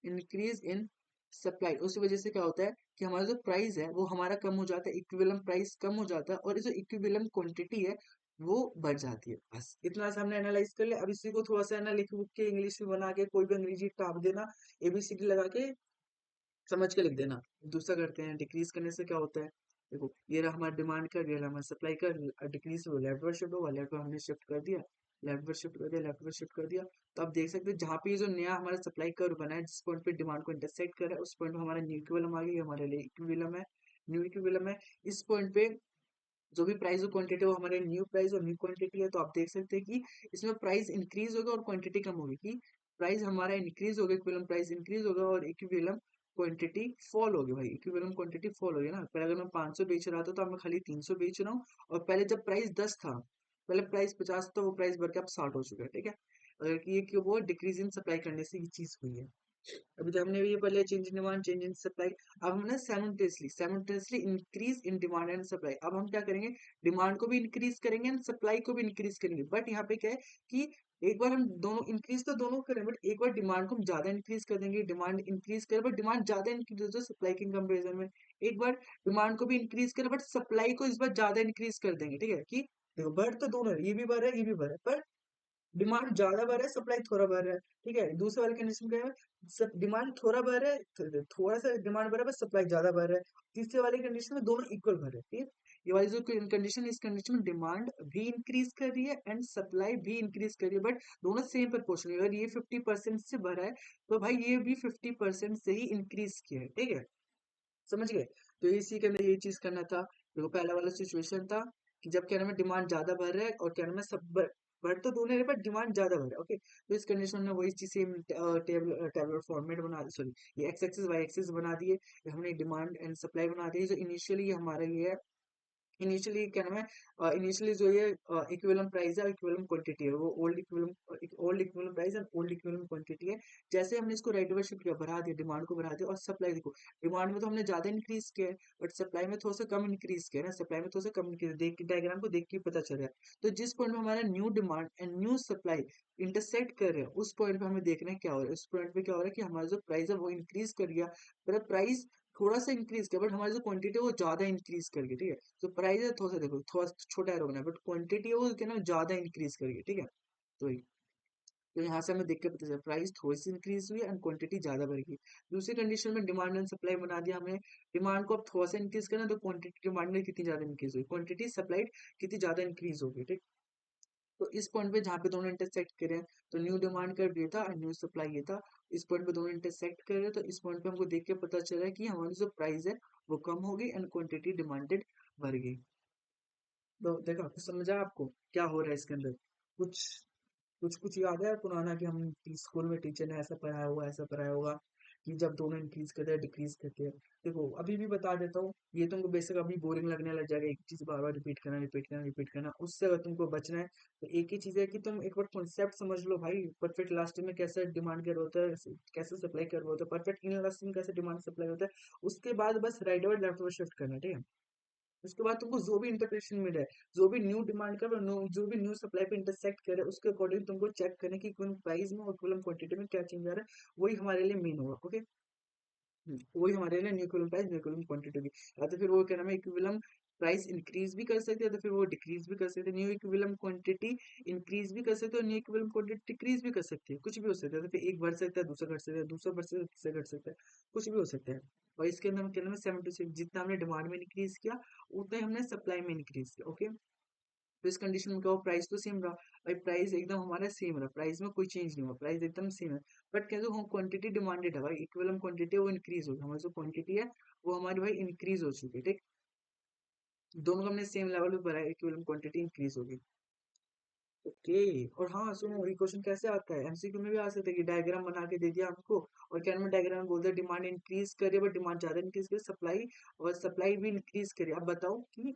इंक्रीज इन सप्लाई, उस वजह से क्या होता है कि हमारा जो प्राइस है वो हमारा कम हो जाता है, इक्विलिब्रियम प्राइस कम हो जाता है, और जो इक्विलिब्रियम क्वांटिटी है वो बढ़ जाती है। बस इतना सा हमने एनालाइज कर लिया। अब इसी को थोड़ा सा ना लिख बुक के इंग्लिश में बना के कोई भी अंग्रेजी टाप देना, एबीसीडी लगा के समझ के लिख देना। दूसरा करते हैं, डिक्रीज करने से क्या होता है, देखो ये रहा हमारा डिमांड का, ये रहा हमारा सप्लाई का, डिक्रीज हो लेफ्टवर्ड शिफ्ट होगा, लेफ्टवर्ड हमने शिफ्ट कर दिया, लेफ्टवर्ड शिफ्ट कर दिया, लेफ्टवर्ड शिफ्ट कर दिया। तो आप देख सकते हैं जहाँ पे ये जो नया हमारा सप्लाई कर्व बना है, जिस पॉइंट पे डिमांड को इंटरसेक्ट कर रहा है, उस पॉइंट पे हमारा न्यू इक्विलिब्रियम आ गई, हमारे लिए इक्विलिब्रियम है, न्यू इक्विलिब्रियम है। इस पॉइंट पे जो भी प्राइस और क्वांटिटी वो हमारे न्यू प्राइस और न्यू क्वांटिटी है। तो आप देख सकते हैं कि इसमें प्राइस इंक्रीज होगा और क्वांटिटी कम होगी, कि प्राइस हमारा इंक्रीज होगा, इक्विलिब्रियम प्राइस इंक्रीज होगा और इक्विलिब्रियम क्वांटिटी फॉल होगी। भाई इक्विलिब्रियम क्वांटिटी फॉल होगी ना, पहले अगर मैं 500 बेच रहा था तो अब मैं खाली 300 बेच रहा हूँ। और पहले जब प्राइस 10 था, पहले प्राइस 50 था, वो प्राइस बढ़ के अब 60 हो चुका है, ठीक है। अगर कि ये क्यों, वो डिक्रीज इन सप्लाई करने से ये चीज हुई है। अभी तो हमने ये पहले change in demand, change in supply. अब हमने simultaneously increase in demand and supply. अब हम क्या करेंगे, डिमांड को भी इंक्रीज करेंगे एंड सप्लाई को भी इंक्रीज करेंगे। बट यहाँ पे क्या है कि एक बार हम दोनों इंक्रीज तो दोनों करें, बट एक बार डिमांड को हम ज्यादा इंक्रीज कर देंगे, डिमांड इंक्रीज करें बट डिमांड ज्यादा इंक्रीज हो सप्लाई के कंपेरिजन में। एक बार डिमांड को भी इंक्रीज करें बट सप्लाई को इस बार ज्यादा इंक्रीज कर देंगे, ठीक है। कि देखो बढ़ तो दोनों है, ये भी बढ़ रहा है ये भी बढ़ रहा है, पर डिमांड ज्यादा बढ़ रहा है, सप्लाई थोड़ा बढ़ रहा है, ठीक है। दूसरे वाले कंडीशन क्या है, सब डिमांड थोड़ा बढ़ रहा है, थोड़ा सा डिमांड बढ़ रहा है बस सप्लाई ज्यादा बढ़ रहा है। तीसरे वाले कंडीशन में दोनों इक्वल बढ़ रहे हैं, ठीक है। ये वाली जो कंडीशन, इस कंडीशन में डिमांड भी इंक्रीज कर रही है एंड सप्लाई भी इंक्रीज कर रही है, बट दोनों सेम प्रपोर्शन है। अगर ये 50% से बढ़ा है तो भाई ये भी 50% से ही इंक्रीज किया है, ठीक है। समझ गए। तो इसी के अंदर ये चीज करना था। देखो पहला वाला सिचुएशन था कि जब क्या नाम है डिमांड ज्यादा बढ़ रहा है और क्या नाम है सब बढ़ तो दोनों रहे बट डिमांड ज्यादा बढ़ रहा है, ओके। तो इस कंडीशन में वही चीज सेम टेबलर फॉर्मेट बना दी, सॉरी ये एक्स एक्सिस वाई एक्सिस बना दिए, हमने डिमांड एंड सप्लाई बना दी। जो इनिशियली हमारा ये है इनिशियली क्या नाम है, इनिशियली जो ये इक्विवेलेंट प्राइस है, इक्विवेलेंट क्वांटिटी है, वो old equivalent price and old equivalent quantity है। जैसे हमने इसको राइट ओवर शिफ्ट किया, बढ़ा दिया, डिमांड को बढ़ा दिया, और सप्लाई देखो, डिमांड में तो हमने ज्यादा इंक्रीज किया है, बट सप्लाई में थोड़ा सा कम इंक्रीज किया है ना, सप्लाई में थोड़ा सा कम इंक्रीज, देख के डायग्राम को देख के ही पता चल रहा है। तो जिस पॉइंट में हमारा new demand and new supply intersect कर रहे हैं, उस पॉइंट पे हमें देखना है क्या हो रहा है। उस पॉइंट पे क्या हो रहा है कि हमारा जो प्राइस है वो इंक्रीज कर गया, मतलब प्राइस थोड़ा सा इंक्रीज किया, बट हमारी जो क्वांटिटी है वो ज्यादा इंक्रीज कर गई, ठीक है। तो प्राइस है थोड़ा सा, देखो थोड़ा छोटा एरो बना है, बट क्वांटिटी है वो क्या ना ज्यादा इंक्रीज कर गई, ठीक है। तो तो यहाँ से हमें देख के पता चला प्राइस थोड़ी सी इंक्रीज हुई एंड क्वांटिटी ज्यादा बढ़ गई। दूसरी कंडीशन में डिमांड एंड सप्लाई बना दिया हमने, डिमांड को अब थोड़ा सा इंक्रीज करना, तो क्वांटिटी डिमांड में कितनी ज्यादा इंक्रीज हुई, क्वांटिटी सप्लाइड कितनी ज्यादा इंक्रीज होगी, ठीक। तो इस पॉइंट पे जहाँ पे दोनों इंटरसेक्ट करे हैं, तो न्यू डिमांड कर्व ये था और न्यू सप्लाई ये था, इस पॉइंट पे दोनों इंटरसेक्ट कर रहे हैं, तो इस पॉइंट पे हमको देख के पता चला है कि हमारी जो प्राइस है वो कम होगी एंड क्वांटिटी डिमांडेड बढ़ गई। तो देखो कुछ समझा आपको क्या हो रहा है इसके अंदर? कुछ कुछ याद है पुराना कि हम स्कूल में टीचर ने ऐसा पढ़ाया हुआ, ऐसा पढ़ाया होगा कि जब दोनों इंक्रीज करते हैं डिक्रीज करते हैं। देखो अभी भी बता देता हूँ, ये तुमको बेसिक अभी बोरिंग लगने लग जाएगा, एक चीज बार बार रिपीट करना रिपीट करना रिपीट करना, उससे अगर तुमको बचना है तो एक ही चीज है कि तुम एक बार कॉन्सेप्ट समझ लो भाई, परफेक्ट इलास्टिक में कैसे डिमांड कर होता है, कैसे सप्लाई कर होता है, परफेक्ट इन इलास्टिक में कैसे डिमांड सप्लाई होता है। उसके बाद बस right over left over shift करना, ठीक है। उसके बाद तुमको जो भी इंटरप्रिटेशन मिल रहा है, जो भी न्यू डिमांड कर जो भी न्यू सप्लाई पे इंटरसेक्ट करे, उसके अकॉर्डिंग तुमको चेक करने की इक्विवेलेंट प्राइस में और इक्विवेलेंट क्वांटिटी में क्या चेंज आ रहा है, वही हमारे लिए मेन होगा, ओके। वही हमारे लिए new equivalent price new equivalent quantity होगी। या तो फिर वो क्या नाम है, इक्विवेलेंट प्राइस इंक्रीज भी कर सकते हैं, तो फिर वो डिक्रीज भी कर सकते हैं, न्यू इक्विवेलेंट क्वांटिटी इंक्रीज भी कर सकते हो, न्यू इक्विवेलेंट क्वांटिटी डिक्रीज भी कर सकती है, कुछ भी हो सकता है। तो फिर एक बढ़ सकता है, दूसरा घट सकता है, दूसरा बढ़ सकता है, तीसरा घट सकता है, कुछ भी हो सकता है। और इसके अंदर हम क्या नाम है 7 to 6, जितना हमने डिमांड में इंक्रीज किया उतना ही हमने सप्लाई में इंक्रीज किया, ओके। तो इस कंडीशन में क्या हो, प्राइस तो सेम रहा भाई, प्राइस एकदम हमारा सेम रहा, प्राइस में कोई चेंज नहीं हुआ, प्राइस एकदम सेम है। बट क्या जो हम क्वांटिटी डिमांडेड है भाई, इक्विवेलेंट क्वांटिटी है वो इंक्रीज होगी, हमारी जो क्वांटिटी है वो हमारी भाई इंक्रीज हो चुकी है, ठीक। दोनों को हमने सेम लेवल पे भरा है, इक्विवेलेंट क्वांटिटी इंक्रीज होगी, ओके। और हाँ सुनो, ये क्वेश्चन कैसे आता है, एमसीक्यू में भी आ सकता है कि डायग्राम बना के दे दिया हमको, और क्या में डायग्राम बोल दिया डिमांड इंक्रीज करे, बट डिमांड ज्यादा इंक्रीज करे, सप्लाई और सप्लाई भी इंक्रीज करे। अब बताओ कि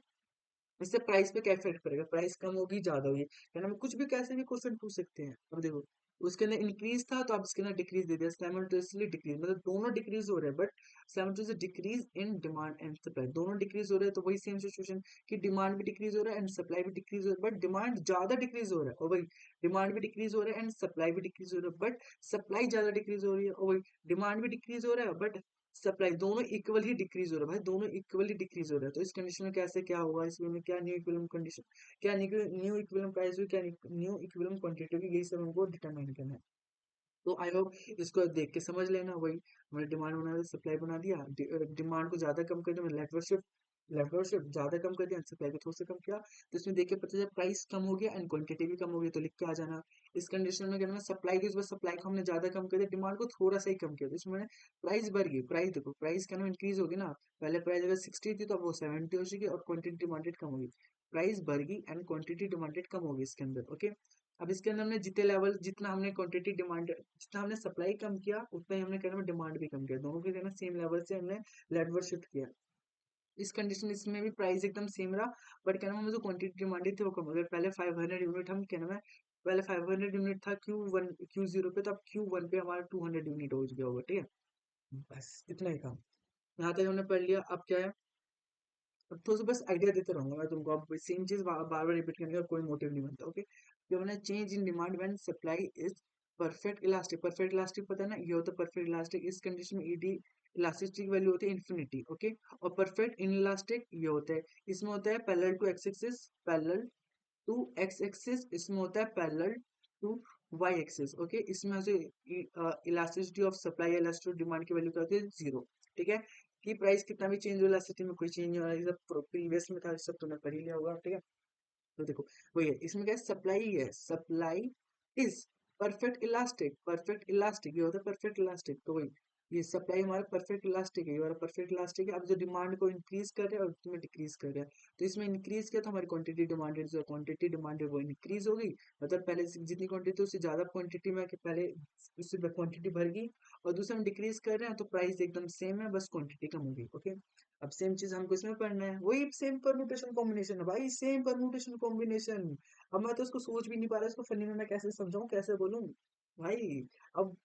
इससे प्राइस पे क्या इफेक्ट पड़ेगा, प्राइस कम होगी ज्यादा होगी, है ना। हम कुछ भी कैसे भी क्वेश्चन पूछ सकते हैं। अब देखो उसके अंदर इंक्रीज था तो आप इसके अंदर डिक्रीज दे दिया, साइमल्टेनियसली डिक्रीज, मतलब दोनों डिक्रीज हो रहे हैं, but simultaneously decrease in demand and supply, दोनों डिक्रीज हो रहे हैं। तो वही सेम सिचुएशन कि डिमांड भी डिक्रीज हो रहा है एंड सप्लाई भी डिक्रीज हो रहा है, बट डिमांड ज्यादा डिक्रीज हो रहा है, और वही डिमांड भी डिक्रीज हो रहा है एंड सप्लाई भी डिक्रीज हो रहा है, बट सप्लाई ज्यादा डिक्रीज हो रही है, और वही डिमांड भी डिक्रीज हो रहा है बट सप्लाई, दोनों इक्वल ही डिक्रीज हो रहा है भाई, दोनों इक्वली डिक्रीज हो रहा है। तो इस कंडीशन में कैसे क्या होगा, इसमें क्या न्यू इक्विलिब्रियम कंडीशन, क्या न्यू इक्विलिब्रियम प्राइस हुई, क्या न्यू इक्विलिब्रियम क्वांटिटी होगी, यही सब हमको डिटरमाइन करना है। तो आई होप इसको देख के समझ लेना, वही हमने डिमांड बना दिया, सप्लाई बना दिया, डिमांड को ज्यादा कम कर दिया, मतलब लेफ्ट शिफ्ट ज्यादा कम कर दिया, सप्लाई को थोड़ा सा कम किया, तो इसमें देख के पता चला प्राइस कम हो गया एंड क्वांटिटी भी कम हो गई, तो लिख के आ जाना। इस कंडीशन में क्या करना, सप्लाई की सप्लाई को हमने ज्यादा कम कर दिया, डिमांड को थोड़ा सा ही कम किया, तो इसमें प्राइस बढ़ गई, प्राइस देखो प्राइस क्या इंक्रीज होगी ना, पहले प्राइस अगर 60 थी तो अब वो 70 हो चुकी और क्वांटिटी डिमांडेड कम होगी, प्राइस बढ़ गई एंड क्वांटिटी डिमांडेड कम होगी इसके अंदर, ओके। अब इसके अंदर हमने जितने लेवल, जितना हमने क्वांटिटी डिमांड, जितना हमने सप्लाई कम किया उतना ही हमने कहना डिमांड भी कम किया, दोनों के कहना सेम लेवल से हमने लेटवर्ड शिफ्ट किया। इस कंडीशन इसमें भी प्राइस एकदम सेम रहा, बट कहना हमें जो क्वांटिटी डिमांडेड थी वो कम हो गई। पहले 500 यूनिट हम कहना है, पहले 500 यूनिट था Q0 पे, तो अब Q1 पे हमारा 200 यूनिट हो गया होगा, ठीक है। बस इतना ही काम, यहाँ तक हमने पढ़ लिया। अब क्या है, अब थोड़ा सा बस आइडिया देते रहूंगा मैं तुमको, अब सेम चीज बार बार रिपीट करने का कोई मोटिव नहीं बनता, ओके। जो मैंने change in demand when supply is perfect elastic, perfect elastic पता है ना, ये होता है परफेक्ट इलास्टिक, इस कंडीशन में ईडी इलास्टिसिटी वैल्यू होती है इन्फिनिटी, ओके। और परफेक्ट इन इलास्टिक ये होता है, इसमें होता है parallel to x axis, parallel to x axis, इसमें होता है parallel to y axis, okay. इसमें से इलास्टिसिटी ऑफ सप्लाई या इलास्टिसिटी ऑफ डिमांड की वैल्यू क्या होती है, जीरो, ठीक है। कि प्राइस कितना भी चेंज हो, इलास्टिसिटी में कोई चेंज नहीं हो रहा है, ये सब प्रीवियस में था, ये सब तुमने पढ़ ही लिया होगा, ठीक है। तो देखो वही है, इसमें क्या है, सप्लाई है, सप्लाई इज परफेक्ट इलास्टिक, ये होता है परफेक्ट इलास्टिक, तो वही ये सप्लाई हमारा परफेक्ट इलास्टिक है, ये हमारा परफेक्ट इलास्टिक है। अब जो डिमांड को इंक्रीज कर रहे हैं और उसमें डिक्रीज कर रहे हैं, तो इसमें इंक्रीज किया तो हमारी क्वांटिटी डिमांडेड, जो क्वांटिटी डिमांडेड वो इंक्रीज हो गई, मतलब पहले से जितनी क्वांटिटी उससे ज्यादा क्वांटिटी में आके पहले उससे क्वांटिटी भर गई, और दूसरा हम डिक्रीज कर रहे हैं तो प्राइस एकदम सेम है, बस क्वांटिटी कम हो गई, ओके। अब सेम चीज हमको इसमें पढ़ना है, वही सेम परम्यूटेशन कॉम्बिनेशन है भाई, सेम परम्यूटेशन कॉम्बिनेशन। अब मैं तो उसको सोच भी नहीं पा रहा, इसको फनी में मैं कैसे समझाऊं, कैसे बोलूं भाई। अब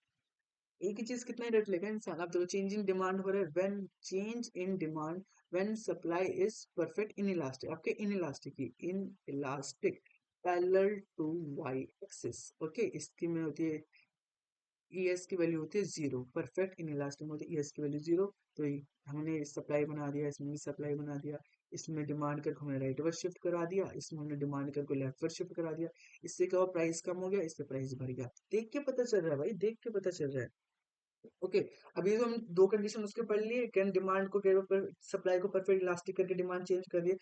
एक ही चीज कितना ही रट लेगा इंसान। अब देखो चेंज इन डिमांड हो रहा है, when change in demand, when supply is perfect inelastic, आपके इन इलास्टिक की inelastic parallel to y axis, okay. इसकी में होती है ES की वैल्यू होती है जीरो, परफेक्ट इन इलास्टिक में होती है ES की वैल्यू जीरो। तो हमने सप्लाई बना दिया, इसमें भी सप्लाई बना दिया, इसमें डिमांड कर को हमने राइट वर्ड शिफ्ट करा दिया, इसमें हमने डिमांड कर को लेफ्ट वर्ड शिफ्ट करा दिया। इससे क्या हुआ, प्राइस कम हो गया, इससे प्राइस बढ़ गया। देख के पता चल रहा है भाई, देख के पता चल रहा है। ओके, अभी तो हम दो कंडीशन उसके पढ़ लिए, कैन डिमांड को सप्लाई को परफेक्ट इलास्टिक करके डिमांड चेंज कर दिए,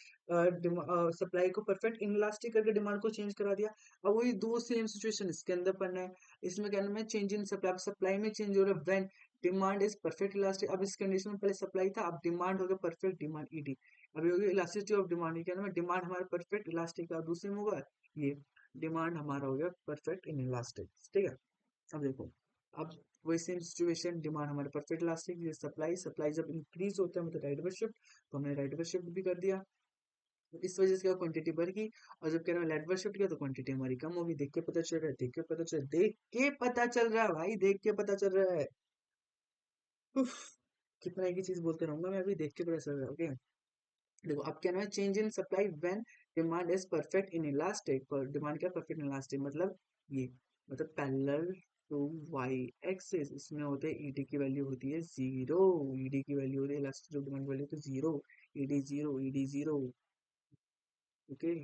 सप्लाई को परफेक्ट इनलास्टिक करके डिमांड को चेंज करा दिया। अब वही दो सेम सिचुएशन इसके अंदर पढ़ना है। इसमें क्या नाम है, चेंज इन सप्लाई, सप्लाई में चेंज हो रहा है when demand is perfect elastic. अब इस कंडीशन में पहले सप्लाई था, अब डिमांड हो गया परफेक्ट डिमांड ED। अभी हो गया इलास्टिसिटी ऑफ डिमांड, क्या नाम है, डिमांड हमारा परफेक्ट इलास्टिक था, दूसरे में होगा ये डिमांड हमारा हो गया परफेक्ट इन इलास्टिक, ठीक है। अब देखो, अब वही सेम सिचुएशन, डिमांड हमारे परफेक्ट इलास्टिक, ये सप्लाई, सप्लाई जब इंक्रीज होता है मतलब राइट बाय शिफ्ट, तो हमने राइट बाय शिफ्ट भी कर दिया, तो इस वजह से क्या क्वांटिटी बढ़ गई। और जब कह रहा है लेफ्ट बाय शिफ्ट किया तो क्वांटिटी हमारी कम होगी। देख के पता चल रहा है, देख के पता चल, देख के पता चल रहा है भाई, देख के पता चल रहा है। उफ, कितना एक ही चीज बोलते रहूंगा मैं, अभी देख के पता चल रहा है, ओके। देखो अब क्या नाम है, change in supply when demand is perfect in elastic, पर डिमांड क्या परफेक्ट इन इलास्टिक, मतलब ये, मतलब पैरेलल टू वाई एक्सिस, इसमें होते हैं ईडी की वैल्यू होती है जीरो, ईडी की वैल्यू होती है इलास्टिक जो डिमांड वैल्यू तो zero, ED zero, ED zero, okay.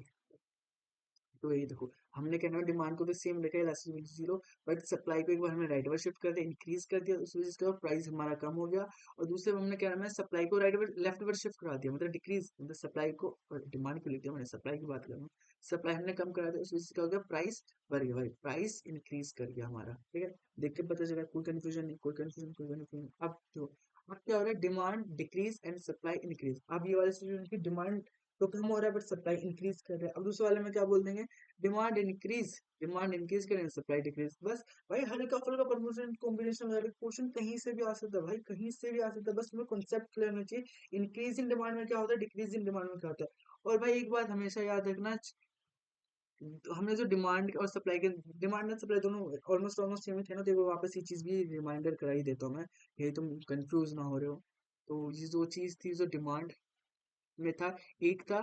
तो ये देखो, हमने क्या ना डिमांड को तो सेम रखा है इलास्टिसिटी जीरो, बट सप्लाई को एक बार हमने राइट वर्ड शिफ्ट कर दिया, इंक्रीज कर दिया, उस वजह से प्राइस हमारा कम हो गया। और दूसरे में हमने क्या नाम है, सप्लाई को right word left word shift करा दिया, मतलब डिक्रीज, मतलब सप्लाई को, डिमांड को लिख दिया मैंने, सप्लाई की बात कर रहा हूँ, सप्लाई हमने कम करा दिया, उस वजह से क्या हो गया, प्राइस बढ़ गया भाई, प्राइस इंक्रीज कर गया हमारा, ठीक है। देख के पता चला, कोई कंफ्यूजन नहीं, कोई कंफ्यूजन, कोई कंफ्यूजन। अब जो, अब क्या हो रहा है, demand decrease and supply increase. अब ये वाले सिचुएशन की डिमांड तो कम हो रहा है बट सप्लाई इंक्रीज कर रहा है। अब दूसरे वाले में क्या बोल देंगे, डिमांड इंक्रीज करें, सप्लाई डिक्रीज, बस। भाई हल्का फुल्का परमुटेशन कॉम्बिनेशन वाले क्वेश्चन कहीं से भी आ सकता है भाई, कहीं से भी आ सकता है, बस तुम्हें कॉन्सेप्ट क्लियर होना चाहिए, इंक्रीज इन डिमांड में क्या होता है, डिक्रीज इन डिमांड में क्या होता है। और भाई एक बात हमेशा याद रखना, हमने जो डिमांड और सप्लाई के, डिमांड और सप्लाई दोनों ऑलमोस्ट ऑलमोस्ट सेम ही थे ना, तो वापस ये चीज भी रिमाइंडर करा ही देता हूँ मैं, ये तुम कंफ्यूज ना हो रहे हो। तो ये जो चीज थी जो डिमांड में था, एक था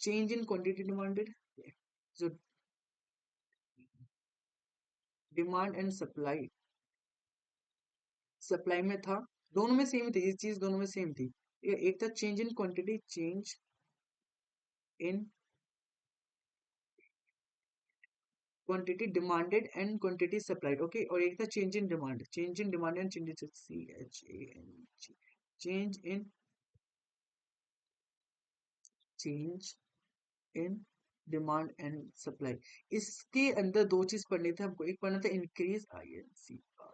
चेंज इन क्वांटिटी डिमांडेड, जो डिमांड एंड सप्लाई, सप्लाई में था, दोनों में सेम थी, ये चीज दोनों में सेम थी। एक था change in quantity, change in quantity demanded and quantity supplied, okay. और एक था change in demand, change in demand and change in CHANG, change in, change in demand and supply. इसके अंदर दो चीज पढ़नी थी हमको, एक पढ़ना था increase, INCR,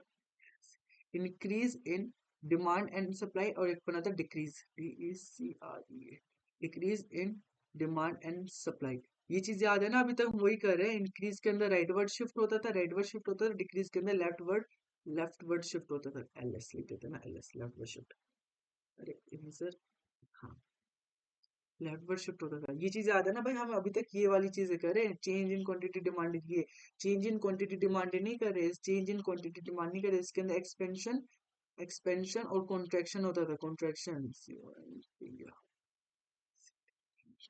increase in demand and supply, और एक पढ़ना था decrease, DECRE, decrease in demand and supply. ये चीज याद है ना, अभी तक हम वही कर रहे हैं, इंक्रीज के अंदर राइट वर्ड शिफ्ट होता था, राइट वर्ड शिफ्ट होता था, डिक्रीज के अंदर लेफ्ट वर्ड शिफ्ट होता था, LS लिखते थे ना, LS लेफ्ट वर्ड शिफ्ट, अरे सर, हाँ, लेफ्ट वर्ड शिफ्ट होता था, ये चीज याद है ना भाई। हम अभी तक ये वाली चीजें कर रहे हैं, चेंज इन क्वांटिटी डिमांड, ये चेंज इन क्वांटिटी डिमांड नहीं कर रहे, चेंज इन क्वांटिटी डिमांड नहीं कर रहे, इसके अंदर एक्सपेंशन, एक्सपेंशन और कॉन्ट्रैक्शन होता था, कॉन्ट्रैक्शन,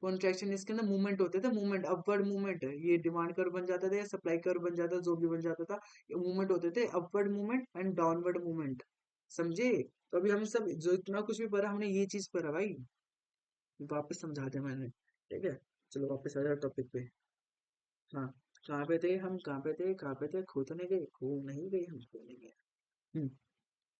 कॉन्ट्रैक्शन, इसके अंदर मूवमेंट होते थे, मूवमेंट, अपवर्ड मूवमेंट, ये डिमांड कर्व बन जाता था या सप्लाई कर्व बन जाता था, जो भी बन जाता था, ये मूवमेंट होते थे, upward movement and downward movement, समझे। तो अभी हम सब जो इतना कुछ भी पढ़ा, हमने ये चीज पढ़ा भाई, वापस समझा दिया मैंने, ठीक है। चलो वापस आ जाओ टॉपिक पे। हाँ, कहाँ पे थे हम, कहाँ पे थे, कहाँ पे थे, खो तो नहीं गए, खो नहीं गए, हम खो नहीं गए। हम्म,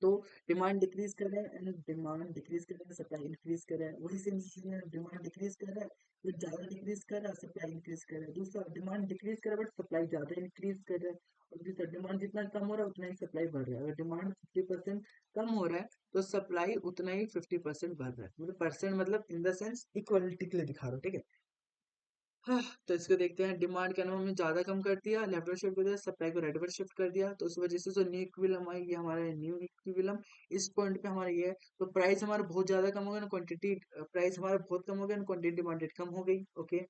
तो डिमांड डिक्रीज कर रहा है, डिमांड डिक्रीज कर रहा है, सप्लाई इंक्रीज कर रहा है, वही सेम चीज है, डिमांड डिक्रीज कर रहा है, तो ज्यादा डिक्रीज कर रहा है, सप्लाई इंक्रीज कर रहा है। दूसरा, डिमांड डिक्रीज कर रहा है बट सप्लाई ज्यादा इंक्रीज कर रहा है। और दूसरा, डिमांड जितना कम हो रहा है उतना ही सप्लाई बढ़ रहा है, अगर डिमांड 50% कम हो रहा है तो सप्लाई उतना ही 50% बढ़ रहा है, मतलब परसेंट, मतलब इन द सेंस इक्वलिटी के लिए दिखा रहा हूँ, ठीक है। हाँ, तो इसको देखते हैं। डिमांड क्या नाम हमने ज्यादा कम कर दिया, लेफ्टवर्ड शिफ्ट कर दिया, सप्लाई को राइटवर्ड शिफ्ट कर दिया, तो उस वजह से जो न्यू इक्विलिब्रियम आई, ये हमारा न्यू इक्विलिब्रियम इस पॉइंट पे हमारा ये है। तो प्राइस हमारा बहुत ज्यादा कम हो गया ना, क्वांटिटी प्राइस हमारा बहुत कम हो गया ना, क्वांटिटी डिमांडेड कम हो गई। ओके,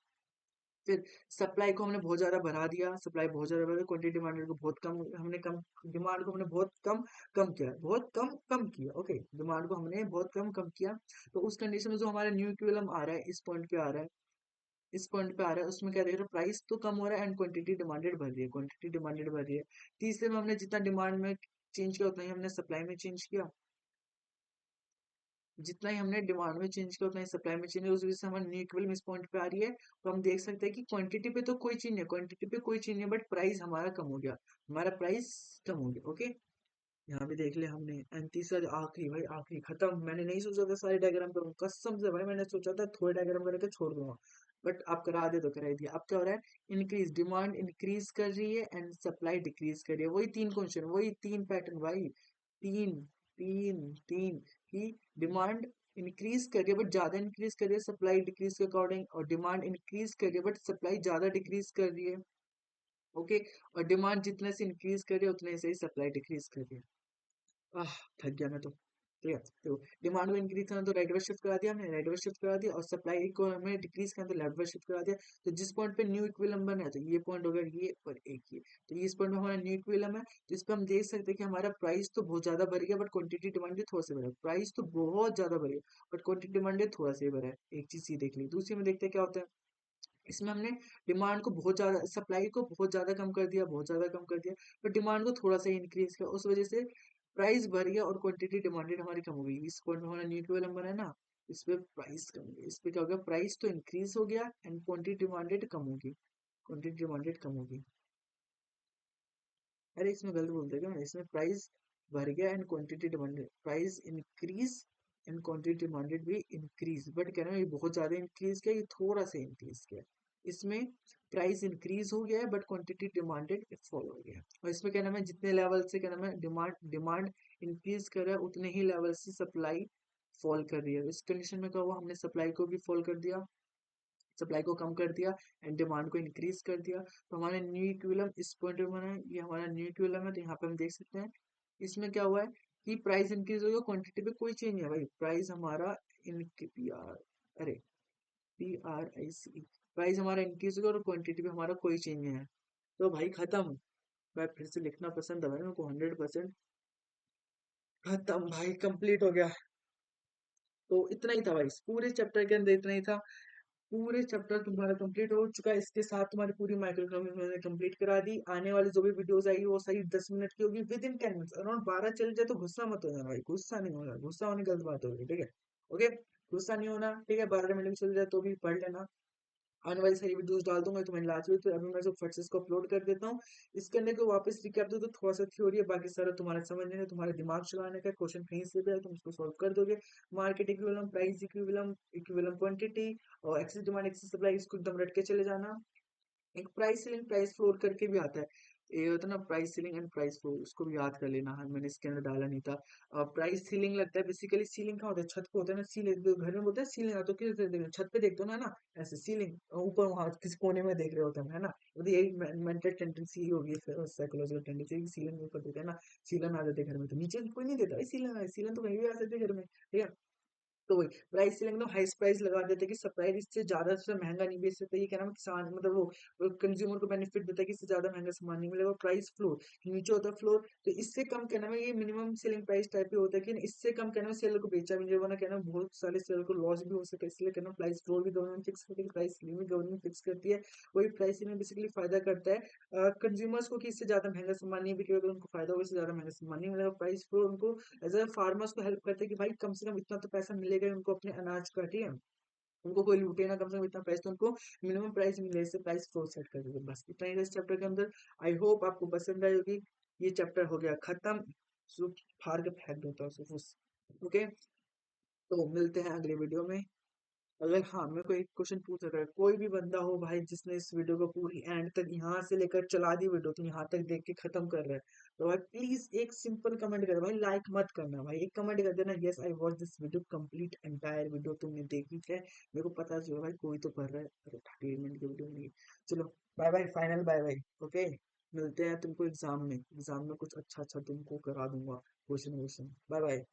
फिर सप्लाई को हमने बहुत ज्यादा बढ़ा दिया, सप्लाई बहुत ज्यादा बढ़ा, क्वांटिटी डिमांडेड को बहुत कम हमने कम, डिमांड को हमने बहुत कम कम किया, बहुत कम कम किया। ओके, डिमांड को हमने बहुत कम कम किया। तो उस कंडीशन में जो हमारा न्यू इक्विलिब्रियम आ रहा है, इस पॉइंट पे आ रहा है, इस पॉइंट पे आ रहा है, उसमें क्या देख रहे हो, प्राइस तो कम हो रहा है एंड क्वांटिटी डिमांडेड बढ़ रही है, क्वांटिटी डिमांडेड बढ़ रही है। तीसरे में हमने जितना डिमांड में चेंज किया, उतना ही हमने सप्लाई में चेंज किया, जितना ही हमने डिमांड में चेंज किया उतना ही सप्लाई में चेंज है, उस वजह से हमारी न्यू इक्विलिब्रियम इस पॉइंट पे आ रही है। तो हम देख सकते हैं कि क्वांटिटी पे तो कोई चेंज नहीं है, क्वांटिटी पे कोई चेंज नहीं है, बट प्राइस हमारा कम हो गया, हमारा प्राइस कम हो गया। ओके, यहाँ पे देख लिया हमने। एंड तीसरा आखिरी, भाई आखिरी खत्म। मैंने नहीं सोचा था सारे डायग्राम करूँ, कसम से भाई मैंने सोचा था थोड़े डायग्राम करके छोड़ दूंगा, बट आप करा दे तो करा ही दिया। अब क्या हो रहा है, इंक्रीज, डिमांड इंक्रीज कर रही है एंड सप्लाई डिक्रीज कर रही है, वही तीन क्वेश्चन, वही तीन पैटर्न भाई, तीन तीन तीन, कि डिमांड इंक्रीज कर रही है बट ज्यादा इंक्रीज कर रही है सप्लाई डिक्रीज के अकॉर्डिंग, और डिमांड इंक्रीज कर रही है बट सप्लाई ज्यादा डिक्रीज कर रही है। ओके, और डिमांड जितने से इंक्रीज कर रही है उतने से ही सप्लाई डिक्रीज कर रही है। आह, थक गया मैं तो। ठीक है, तो डिमांड को इंक्रीज करना तो राइट वर्ड शिफ्ट करा दिया हमने, राइट वर्ड शिफ्ट करा दिया, और सप्लाई को हमें डिक्रीज करना तो लेफ्ट वर्ड शिफ्ट करा दिया। तो जिस पॉइंट पे न्यू इक्विलिब्रियम बना है, तो ये पॉइंट हो गया ये और एक ये, तो इस पॉइंट में हमारा न्यू इक्विलिब्रियम है। तो इस पे हम देख सकते हैं कि हमारा प्राइस तो बहुत ज्यादा बढ़ गया, बट क्वांटिटी डिमांड थोड़ा सा बढ़ा, प्राइस तो बहुत ज्यादा बढ़ गया बट क्वांटिटी डिमांड थोड़ा सा ही बढ़ा है। एक चीज ये देख ली। दूसरी में देखते हैं क्या होता है, इसमें हमने डिमांड को बहुत ज्यादा, सप्लाई को बहुत ज्यादा कम कर दिया, बहुत ज्यादा कम कर दिया, पर डिमांड को थोड़ा सा इंक्रीज किया, उस वजह से प्राइस बढ़ गया और क्वांटिटी डिमांडेड हमारी कम हो गई। इस पॉइंट में हमारा न्यू इक्विलिब्रियम बना है ना, इस पे प्राइस कम हो गई, इस पे क्या हो गया, प्राइस तो इंक्रीज हो गया एंड क्वांटिटी डिमांडेड कम होगी, क्वांटिटी डिमांडेड कम होगी। अरे इसमें गलत बोलते क्या मैं, इसमें प्राइस बढ़ गया and quantity demanded, price increase and quantity demanded भी इंक्रीज, बट कह रहा हूँ ये बहुत ज्यादा इंक्रीज किया, ये थोड़ा सा इंक्रीज किया। इसमें प्राइस इंक्रीज हो गया है बट क्वांटिटी डिमांडेड फॉल हो गया है। और इसमें क्या नाम है, जितने लेवल से क्या नाम है डिमांड डिमांड इंक्रीज कर रहा है उतने ही लेवल से सप्लाई फॉल कर रही है। इस कंडीशन में क्या हुआ, हमने सप्लाई को भी फॉल कर दिया, सप्लाई को कम कर दिया एंड डिमांड को इंक्रीज कर दिया। तो हमारे न्यू इक्विलिब्रियम इस पॉइंट पे बना है, ये हमारा न्यू इक्विलिब्रियम है। तो यहाँ पे हम देख सकते हैं इसमें क्या हुआ है कि प्राइस इंक्रीज हो गया, क्वांटिटी पे कोई चेंज नहीं है भाई, प्राइस हमारा इन पी आर, अरे P R I C, price हमारा इंक्रीज हो गया और क्वांटिटी पे हमारा कोई चेंज नहीं है। तो भाई खत्म। मैं फिर से लिखना पसंद है भाई मेरे को, 100% खत्म भाई, कंप्लीट हो गया। तो इतना ही था भाई, इस पूरे चैप्टर के अंदर इतना ही था। पूरे चैप्टर तुम्हारा कंप्लीट हो चुका है, इसके साथ तुम्हारी पूरी माइक्रो इकोनॉमिक्स मैंने कंप्लीट करा दी। आने वाली जो भी वीडियोस आएगी वो सही 10 मिनट की होगी, विद इन 10 मिनट्स, अराउंड 12 चल जाए तो गुस्सा मत होना भाई, गुस्सा नहीं होना, गुस्सा होने की गलत बात होगी, ठीक है। ओके, गुस्सा नहीं होना, ठीक है। 12 मिनट में चल जाए तो भी पढ़ लेना, आने वाली सारी वीडियोस डाल दूंगा तो मैंने लास्ट में, तो अभी मैं जो फट से इसको अपलोड कर देता हूँ। इसके अंदर को वापस रिकैप दो तो थोड़ा सा थ्योरी है, बाकी सारा तुम्हारा समझने का, तुम्हारे दिमाग चलाने का, क्वेश्चन कहीं से भी आए तुम उसको सॉल्व कर दोगे। Market equilibrium, price equilibrium, equilibrium quantity और एक्सेस डिमांड एक्सेस सप्लाई, इसको एकदम रट के चले जाना। एक प्राइस सीलिंग प्राइस फ्लोर करके भी आता है, ये होता है ना price ceiling and price floor, उसको भी याद कर लेना। हाँ, मैंने इसके अंदर डाला नहीं था। प्राइस सीलिंग लगता है बेसिकली, सीलिंग कहाँ होता है, छत पे होता है ना, सीलिंग घर में बोलते हैं सीलिंग, तो किस तरह देखो छत पे देखते हो ना ऐसे सीलिंग ऊपर वहां किसी कोने में देख रहे होते हैं, है ना। मतलब यही मेंटल टेंडेंसी होगी, साइकोलॉजिकल टेंडेंसी, सीलिंग ऊपर देते हैं ना, सीलन आ जाते हैं घर में, तो नीचे कोई नहीं देता सीलन, सीलन तो कहीं भी आ सकते हैं घर में, ठीक है। तो वही प्राइस सीलिंग ना, हाईएस्ट प्राइस लगा देते हैं कि सप्लायर इससे ज्यादा से महंगा नहीं बेच सकता, ये कहना है किसान, मतलब वो कंज्यूमर को बेनिफिट देता है कि इससे ज्यादा महंगा सामान नहीं मिलेगा। प्राइस फ्लोर, नीचे होता है फ्लोर, तो इससे कम कहना है ये मिनिमम सेलिंग प्राइस टाइप ही होता है कि इससे कम कहना है सेलर को बेचा भी नहीं जाएगा, कहना है बहुत सारे सेलर को लॉस भी हो सके, इसलिए कहना प्राइस फ्लोर भी गवर्नमेंट फिक्स करती है, प्राइस सीलिंग भी गवर्नमेंट फिक्स करती है। वही प्राइस सीलिंग बेसिकली फायदा करता है कंज्यूमर्स को कि इससे ज्यादा महंगा सामान नहीं बिकेगा, तो उनको फायदा होगा, इससे ज्यादा महंगा सामान नहीं मिलेगा। प्राइस फ्लोर उनको एज अ फार्मर्स को हेल्प करते हैं कि भाई कम से कम इतना तो पैसा मिलेगा ही उनको अपने अनाज का, ठीक है। उनको कोई लूटे ना, कम से कम इतना प्राइस तो उनको मिनिमम प्राइस मिले, इससे प्राइस फ्लोर सेट कर देते हैं। बस इतना ही था इस चैप्टर के अंदर। आई होप आपको पसंद आई होगी। ये चैप्टर हो गया खत्म, सो फाड़ के फेंक देता हूँ, ओके। तो मिलते हैं अगले वीडियो में, अगर हाँ मेरे को एक क्वेश्चन पूछ रहा है, कोई भी बंदा हो भाई जिसने इस वीडियो को पूरी एंड तक यहाँ से लेकर चला दी वीडियो, तो यहाँ तक देख के खत्म कर रहा है, तो भाई प्लीज एक सिंपल कमेंट कर भाई, लाइक मत करना भाई, एक कमेंट कर देना, yes I watch this video complete entire video तुमने देखी है, मेरे को पता चलो भाई कोई तो कर रहा है, अरे 30 मिनट की वीडियो नहीं। चलो bye bye, final bye bye. Okay, मिलते हैं तुमको एग्जाम में, एग्जाम में कुछ अच्छा अच्छा तुमको करा दूंगा, क्वेश्चन क्वेश्चन। Bye bye.